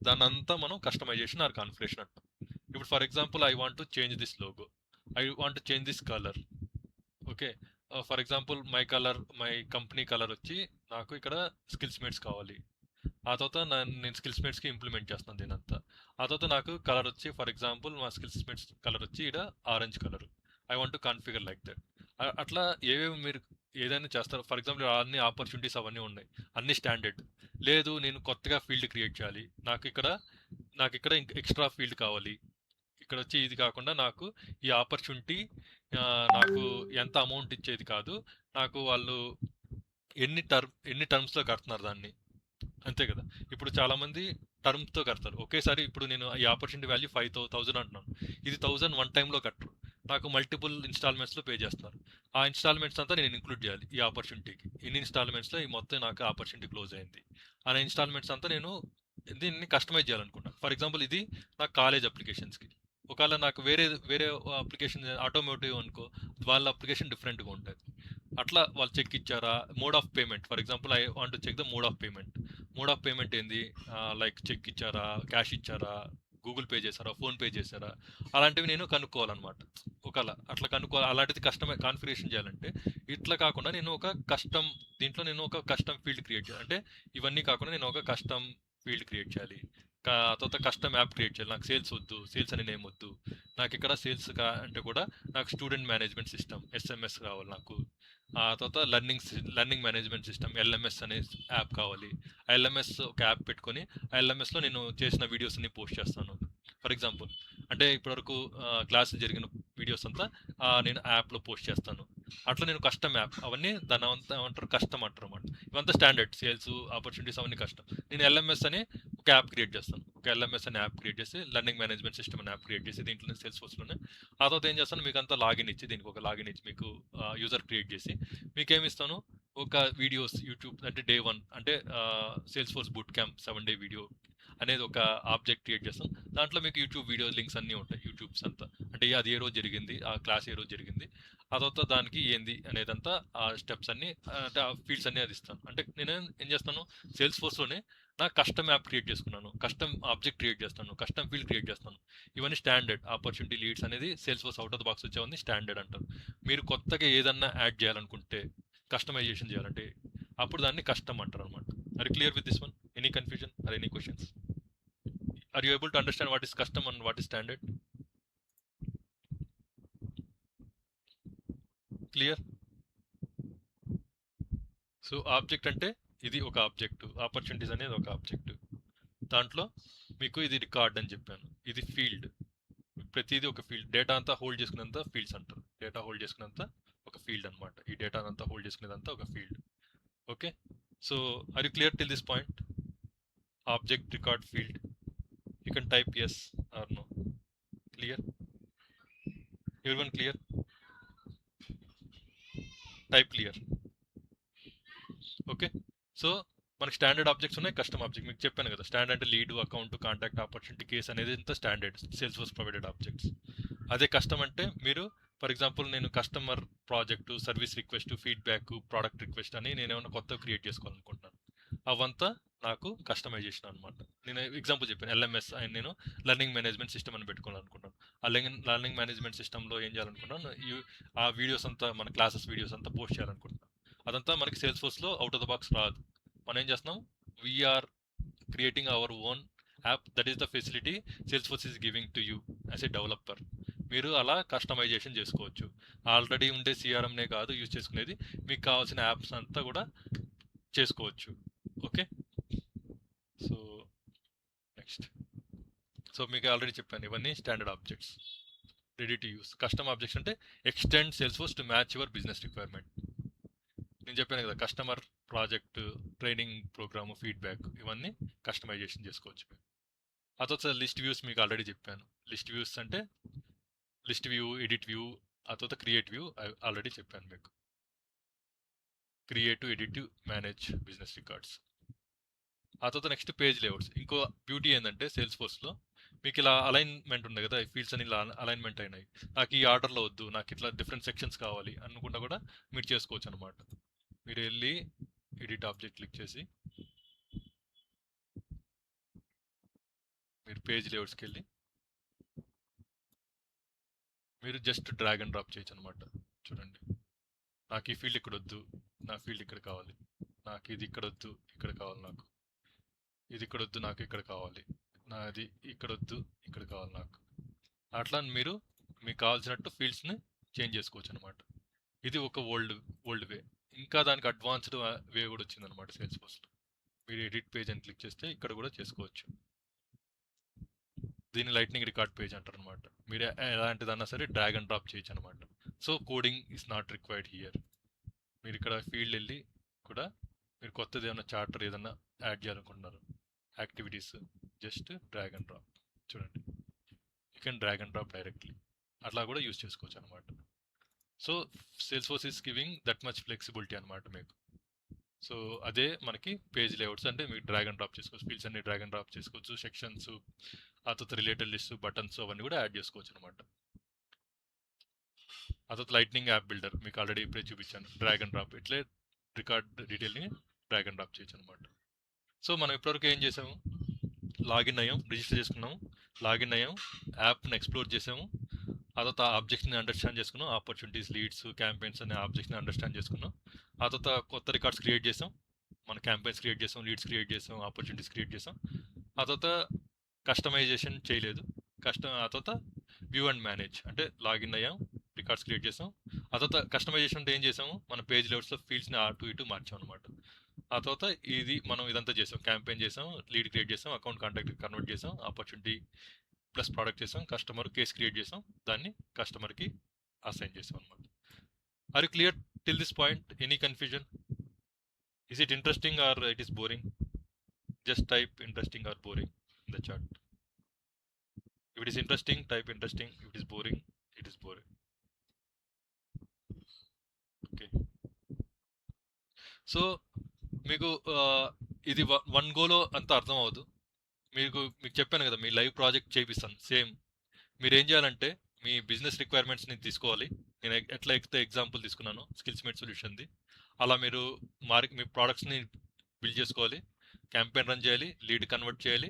దాన్ని అంతా మనం కస్టమైజేషన్ ఆర్ కాన్ఫిగరేషన్ అంటాం. ఇప్పుడు for example I want to change this logo, I want to change this colour. Okay, for example my company colour వచ్చి నాకు ఇక్కడ స్కిల్స్ మేట్స్ కావాలి. ఆ తర్వాత నేను స్కిల్స్ మేట్స్కి ఇంప్లిమెంట్ చేస్తున్నాను దీనంతా. ఆ తర్వాత నాకు కలర్ వచ్చి ఫర్ ఎగ్జాంపుల్ మా స్కిల్స్ మేట్స్ కలర్ వచ్చి ఇక్కడ orange colour. I want to configure like that. అట్లా ఏవేవి మీరు ఏదైనా చేస్తారు. ఫర్ ఎగ్జాంపుల్ అన్ని ఆపర్చునిటీస్ అవన్నీ ఉన్నాయి, అన్ని స్టాండర్డ్. లేదు నేను కొత్తగా ఫీల్డ్ క్రియేట్ చేయాలి, నాకు ఇక్కడ ఎక్స్ట్రా ఫీల్డ్ కావాలి, ఇక్కడ వచ్చి ఇది కాకుండా నాకు ఈ ఆపర్చునిటీ నాకు ఎంత అమౌంట్ ఇచ్చేది కాదు, నాకు వాళ్ళు ఎన్ని టర్మ్స్లో కడుతున్నారు దాన్ని, అంతే కదా. ఇప్పుడు చాలామంది టర్మ్స్తో కడతారు ఒకేసారి. ఇప్పుడు నేను ఈ ఆపర్చునిటీ వాల్యూ 5,000 అంటున్నాను, ఇది 1,000 వన్ టైంలో కట్టరు, నాకు మల్టిపుల్ ఇన్స్టాల్మెంట్స్లో పే చేస్తున్నారు. ఆ ఇన్స్టాల్మెంట్స్ అంతా నేను ఇంక్లూడ్ చేయాలి ఈ ఆపర్చునిటీకి. ఇన్ని ఇన్స్టాల్మెంట్స్లో ఈ మొత్తం నాకు ఆపర్చునిటీ క్లోజ్ అయింది అనే ఇన్స్టాల్మెంట్స్ అంతా నేను దీన్ని కస్టమైజ్ చేయాలనుకుంటాను. ఫర్ ఎగ్జాంపుల్ ఇది నా కాలేజ్ అప్లికేషన్స్కి. ఒకవేళ నాకు వేరే అప్లికేషన్ ఆటోమోటివ్ అనుకో, వాళ్ళ అప్లికేషన్ డిఫరెంట్గా ఉంటుంది. అట్లా వాళ్ళు చెక్ ఇచ్చారా, mode of payment for example I want to check the mode of payment ఏంది, లైక్ చెక్ ఇచ్చారా, క్యాష్ ఇచ్చారా, గూగుల్ పే చేశారా, ఫోన్పే చేశారా, అలాంటివి నేను కనుక్కోవాలన్నమాట. ఒకవేళ అట్లా అలాంటిది కాన్ఫిగరేషన్ చేయాలంటే ఇట్లా కాకుండా నేను ఒక దీంట్లో నేను ఒక కస్టమ్ ఫీల్డ్ క్రియేట్ చేయాలి. అంటే ఇవన్నీ కాకుండా నేను ఒక కస్టమ్ ఫీల్డ్ క్రియేట్ చేయాలి, తర్వాత కస్టమ్ యాప్ క్రియేట్ చేయాలి. నాకు సేల్స్ వద్దు, సేల్స్ అనే నేమ్ వద్దు, నాకు ఇక్కడ సేల్స్ అంటే కూడా నాకు స్టూడెంట్ మేనేజ్మెంట్ సిస్టమ్ SMS కావాలి నాకు. ఆ తర్వాత లెర్నింగ్ మేనేజ్మెంట్ సిస్టమ్ LMS అనే యాప్ కావాలి. ఆ LMS ఒక యాప్ పెట్టుకొని ఆ LMSలో నేను చేసిన వీడియోస్ని పోస్ట్ చేస్తాను ఫర్ ఎగ్జాంపుల్. అంటే ఇప్పటివరకు క్లాస్ జరిగిన వీడియోస్ అంతా నేను యాప్లో పోస్ట్ చేస్తాను. అట్లా నేను కస్టమ్ యాప్ అవన్నీ దాని అంతా ఏమంటారు కస్టమ్ అంటారు అన్నమాట. ఇవంతా స్టాండర్డ్ సేల్స్ ఆపర్చునిటీస్ అవన్నీ కస్టమ్. నేను LMS అని ఒక యాప్ క్రియేట్ చేస్తాను, ఒక LMS అనే యాప్ క్రియేట్ చేసి లెర్నింగ్ మేనేజ్మెంట్ సిస్టమ్ అనే యాప్ క్రియేట్ చేసి దీంట్లో సేల్స్ ఫోర్స్లోనే ఆ తర్వాత ఏం చేస్తాను మీకు అంతా లాగిన్ ఇచ్చి దీనికి ఒక లాగిన్ ఇచ్చి మీకు యూజర్ క్రియేట్ చేసి మీకేమిస్తాను ఒక వీడియోస్ యూట్యూబ్ అంటే Day 1 అంటే sales force boot camp 7 day video అనేది ఒక ఆబ్జెక్ట్ క్రియేట్ చేస్తాం. దాంట్లో మీకు యూట్యూబ్ వీడియో లింక్స్ అన్నీ ఉంటాయి, యూట్యూబ్స్ అంతా. అంటే అది ఏ రోజు జరిగింది, ఆ క్లాస్ ఏ రోజు జరిగింది, ఆ తర్వాత దానికి ఏంది అనేదంతా ఆ స్టెప్స్ అన్ని అంటే ఆ ఫీల్డ్స్ అన్నీ అది ఇస్తాను. అంటే నేను ఏం చేస్తాను సేల్స్ ఫోర్స్లోనే నా కస్టమ్ యాప్ క్రియేట్ చేసుకున్నాను, కస్టమ్ ఆబ్జెక్ట్ క్రియేట్ చేస్తాను, కస్టమ్ ఫీల్డ్ క్రియేట్ చేస్తాను. ఇవన్నీ స్టాండర్డ్ ఆపర్చునిటీ లీడ్స్ అనేది Salesforce out of the box వచ్చేవన్నీ స్టాండర్డ్ అంటారు. మీరు కొత్తగా ఏదన్నా యాడ్ చేయాలనుకుంటే కస్టమైజేషన్ చేయాలంటే అప్పుడు దాన్ని కస్టమ్ అంటారు అనమాట. Are you clear with this one? Any confusion or any questions? Are you able to understand what is custom and what is standard? Clear? So object అంటే ఇది ఒక ఆబ్జెక్ట్, ఆపర్చునిటీస్ అనేది ఒక ఆబ్జెక్ట్. దాంట్లో మీకు ఇది రికార్డ్ అని చెప్పాను, ఇది ఫీల్డ్. ప్రతిదీ ఒక ఫీల్డ్. డేటా అంతా హోల్డ్ చేసుకునేంత ఫీల్డ్స్ అంటారు. డేటా హోల్డ్ చేసుకునేంత ఒక ఫీల్డ్ అనమాట. ఈ డేటా అంతా హోల్డ్ చేసుకునేదంతా ఒక field. Okay, so are you clear till this point? Object, record, field. You can type yes or no. Clear? Everyone clear? Type clear. Okay, so మనకి standard objects ఉన్నాయి, custom object. మీకు చెప్పాను కదా, standard అంటే lead, account, contact, opportunity, case అనేది ఇంత standard Salesforce provided objects. అదే custom అంటే మీరు ఫర్ ఎగ్జాంపుల్ నేను customer project, service request, feedback, product request అని నేను ఏమైనా కొత్తగా క్రియేట్ చేసుకోవాలనుకుంటున్నాను. అవంతా నాకు కస్టమైజేషన్ అనమాట. నేను ఎగ్జాంపుల్ చెప్పాను, ఎల్ఎంఎస్ అని నేను లెర్నింగ్ మేనేజ్మెంట్ సిస్టమ్ అని పెట్టుకోవాలనుకుంటాను. ఆ లెర్నింగ్ మేనేజ్మెంట్ సిస్టంలో ఏం చేయాలనుకుంటున్నాను, ఆ వీడియోస్ అంతా, మన క్లాసెస్ వీడియోస్ అంతా పోస్ట్ చేయాలనుకుంటున్నాను. అదంతా మనకి సేల్స్ ఫోర్స్లో అవుట్ ఆఫ్ ద బాక్స్ రాదు. మనం ఏం చేస్తున్నాం, we're creating our own app. That is the facility Salesforce is giving to you as a developer. మీరు అలా కస్టమైజేషన్ చేసుకోవచ్చు. ఆల్రెడీ ఉండే సిఆర్ఎంనే కాదు యూజ్ చేసుకునేది, మీకు కావాల్సిన యాప్స్ అంతా కూడా చేసుకోవచ్చు. Okay, so next. సో మీకు ఆల్రెడీ చెప్పాను, ఇవన్నీ standard objects ready to use. Custom objects అంటే extend Salesforce to match your business requirement. నేను చెప్పాను కదా, customer project, training program, feedback, ఇవన్నీ కస్టమైజేషన్ చేసుకోవచ్చు. ఆ తర్వాత లిస్ట్ వ్యూస్ మీకు ఆల్రెడీ చెప్పాను. లిస్ట్ వ్యూస్ అంటే లిస్ట్ వ్యూ, ఎడిట్ వ్యూ, ఆ తర్వాత క్రియేట్ వ్యూ ఆల్రెడీ చెప్పాను మీకు. Create, edit, manage business records. ఆ తర్వాత నెక్స్ట్ పేజ్ లేఅవుట్స్. ఇంకో బ్యూటీ ఏంటంటే సేల్స్ ఫోర్స్లో మీకు ఇలా అలైన్మెంట్ ఉంది కదా, ఈ ఫీల్డ్స్ అని ఇలా అలైన్మెంట్ అయినాయి. నాకు ఈ ఆర్డర్లో వద్దు, నాకు ఇట్లా డిఫరెంట్ సెక్షన్స్ కావాలి అనుకుంటా కూడా మీరు చేసుకోవచ్చు అనమాట. మీరు వెళ్ళి ఎడిట్ ఆబ్జెక్ట్ క్లిక్ చేసి మీరు పేజ్ లేఅవుట్స్కి వెళ్ళి మీరు జస్ట్ డ్రాగ్ అండ్ డ్రాప్ చేయొచ్చు అనమాట. చూడండి, నాకు ఈ ఫీల్డ్ ఇక్కడ వద్దు, నా ఫీల్డ్ ఇక్కడ కావాలి, నాకు ఇది ఇక్కడ వద్దు, ఇక్కడ కావాలి, నాకు ఇది ఇక్కడ వద్దు, నాకు ఇక్కడ కావాలి, నాది ఇక్కడ వద్దు, ఇక్కడ కావాలి నాకు. అట్లా మీరు మీకు కావాల్సినట్టు ఫీల్డ్స్ని చేంజ్ చేసుకోవచ్చు అనమాట. ఇది ఒక ఓల్డ్ వే. ఇంకా దానికి అడ్వాన్స్డ్ వే కూడా వచ్చిందనమాట సేల్స్ ఫోర్స్లో. మీరు ఎడిట్ పేజ్ అని క్లిక్ చేస్తే ఇక్కడ కూడా చేసుకోవచ్చు. దీన్ని లైట్నింగ్ రికార్డ్ పేజ్ అంటారు అనమాట. మీరు ఎలాంటిదన్నా సరే డ్రాగ్ అండ్ డ్రాప్ చేయొచ్చు అనమాట. So coding is not required here. మీరు ఇక్కడ ఫీల్డ్ వెళ్ళి కూడా మీరు కొత్తది ఏమైనా చార్టర్ ఏదన్నా యాడ్ చేయాలనుకుంటున్నారు, activities, just drag and drop. చూడండి, you can drag and drop directly. అట్లా కూడా యూజ్ చేసుకోవచ్చు అనమాట. So Salesforce is giving that much flexibility అనమాట మీకు. సో అదే మనకి పేజ్ లేఅవుట్స్ అంటే మీకు డ్రాగ్ అండ్ డ్రాప్ చేసుకోవచ్చు. ఫీల్డ్స్ అన్ని డ్రాగ్ అండ్ డ్రాప్ చేసుకోవచ్చు. సెక్షన్స్, ఆ తర్వాత రిలేటెడ్ లిస్ట్, బటన్స్ అవన్నీ కూడా యాడ్ చేసుకోవచ్చు అనమాట. ఆ తర్వాత లైట్నింగ్ యాప్ బిల్డర్ మీకు ఆల్రెడీ ఇప్పుడే చూపించాను. డ్రాగ్ అండ్ డ్రాప్ ఇట్లే రికార్డ్ డీటెయిల్ని డ్రాగ్ అండ్ డ్రాప్ చేయొచ్చు అనమాట. సో మనం ఇప్పటివరకు ఏం చేసాము, లాగిన్ అయ్యాం, రిజిస్టర్ చేసుకున్నాము, లాగిన్ అయ్యాం, యాప్ని ఎక్స్ప్లోర్ చేసాము, ఆ తర్వాత ఆబ్జెక్ట్ని అండర్స్టాండ్ చేసుకున్నాం, ఆపర్చునిటీస్, లీడ్స్, క్యాంపెయిన్స్ అనే ఆబ్జెక్ట్ని అండర్స్టాండ్ చేసుకున్నాం. ఆ తర్వాత కొత్త రికార్డ్స్ క్రియేట్ చేసాం, మన క్యాంపెయిన్స్ క్రియేట్ చేసాం, లీడ్స్ క్రియేట్ చేసాం, ఆపర్చునిటీస్ క్రియేట్ చేసాం. ఆ తర్వాత కస్టమైజేషన్ చేయలేదు. ఆ తర్వాత వ్యూ అండ్ మేనేజ్ అంటే లాగిన్ అయ్యాం, రికార్డ్స్ క్రియేట్ చేసాం. ఆ తర్వాత కస్టమైజేషన్ అంటే ఏం చేసాము, మన పేజ్ లెవెల్స్లో ఫీల్డ్స్ని అటు ఇటు మార్చాం అనమాట. ఆ తర్వాత ఇది మనం ఇదంతా చేసాం, క్యాంపెయిన్ చేసాం, లీడ్ క్రియేట్ చేసాం, అకౌంట్ కాంటాక్ట్ కన్వర్ట్ చేసాం, ఆపర్చునిటీ ప్లస్ ప్రోడక్ట్ చేసాం, కస్టమర్ కేస్ క్రియేట్ చేసాం, దాన్ని కస్టమర్కి అసైన్ చేసాం అనమాట. Are you clear till this point? Any confusion? Is it interesting or it is boring? Just type interesting or boring in the chat. If it is interesting, type interesting. If it is boring, it is boring. Okay. So మీకు ఇది one గోలో అంత అర్థం అవ్వదు. మీకు చెప్పాను కదా, మీ live project చేపిస్తాను same. మీరు ఏం చేయాలంటే మీ బిజినెస్ రిక్వైర్మెంట్స్ని తీసుకోవాలి. నేను ఎట్లా ఎగ్జాంపుల్ తీసుకున్నాను స్కిల్స్ మేట్ సొల్యూషన్ది, అలా మీరు మీ ప్రోడక్ట్స్ని బిల్డ్ చేసుకోవాలి, క్యాంపెయిన్ రన్ చేయాలి, లీడ్ కన్వర్ట్ చేయాలి,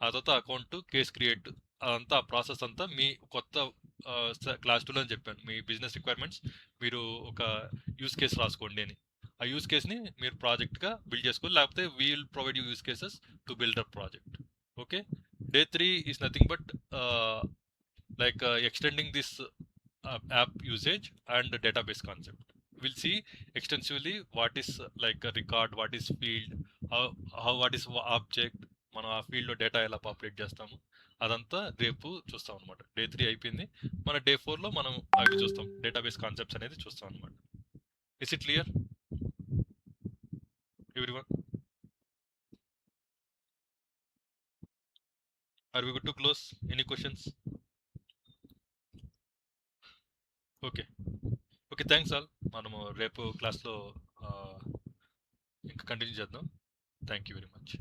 ఆ తర్వాత అకౌంట్, కేస్ క్రియేట్, అదంతా ఆ ప్రాసెస్ అంతా మీ కొత్త క్లాస్ 2లో చెప్పాను. మీ బిజినెస్ రిక్వైర్మెంట్స్ మీరు ఒక యూస్ కేస్ రాసుకోండి అని, ఆ యూస్ కేస్ని మీరు ప్రాజెక్ట్గా బిల్డ్ చేసుకోవాలి, లేకపోతే we'll provide you use cases to build a project. Okay, day 3 is nothing but like extending this app usage and database concept. We'll see extensively what is like a record, what is field, how what is object, మనం ఆ ఫీల్డ్లో data ఎలా populate చేస్తాము, అదంతా రేపు చూస్తాం అనమాట. Day 3 అయిపోయింది, మన డే 4లో మనం అవి చూస్తాం, డేటాబేస్ కాన్సెప్ట్స్ అనేది చూస్తాం అనమాట. Is it clear everyone? Are we good to close? Any questions? Okay okay, thanks all. మనము రేపు క్లాస్లో ఇంకా కంటిన్యూ చేద్దాం. Thank you very much.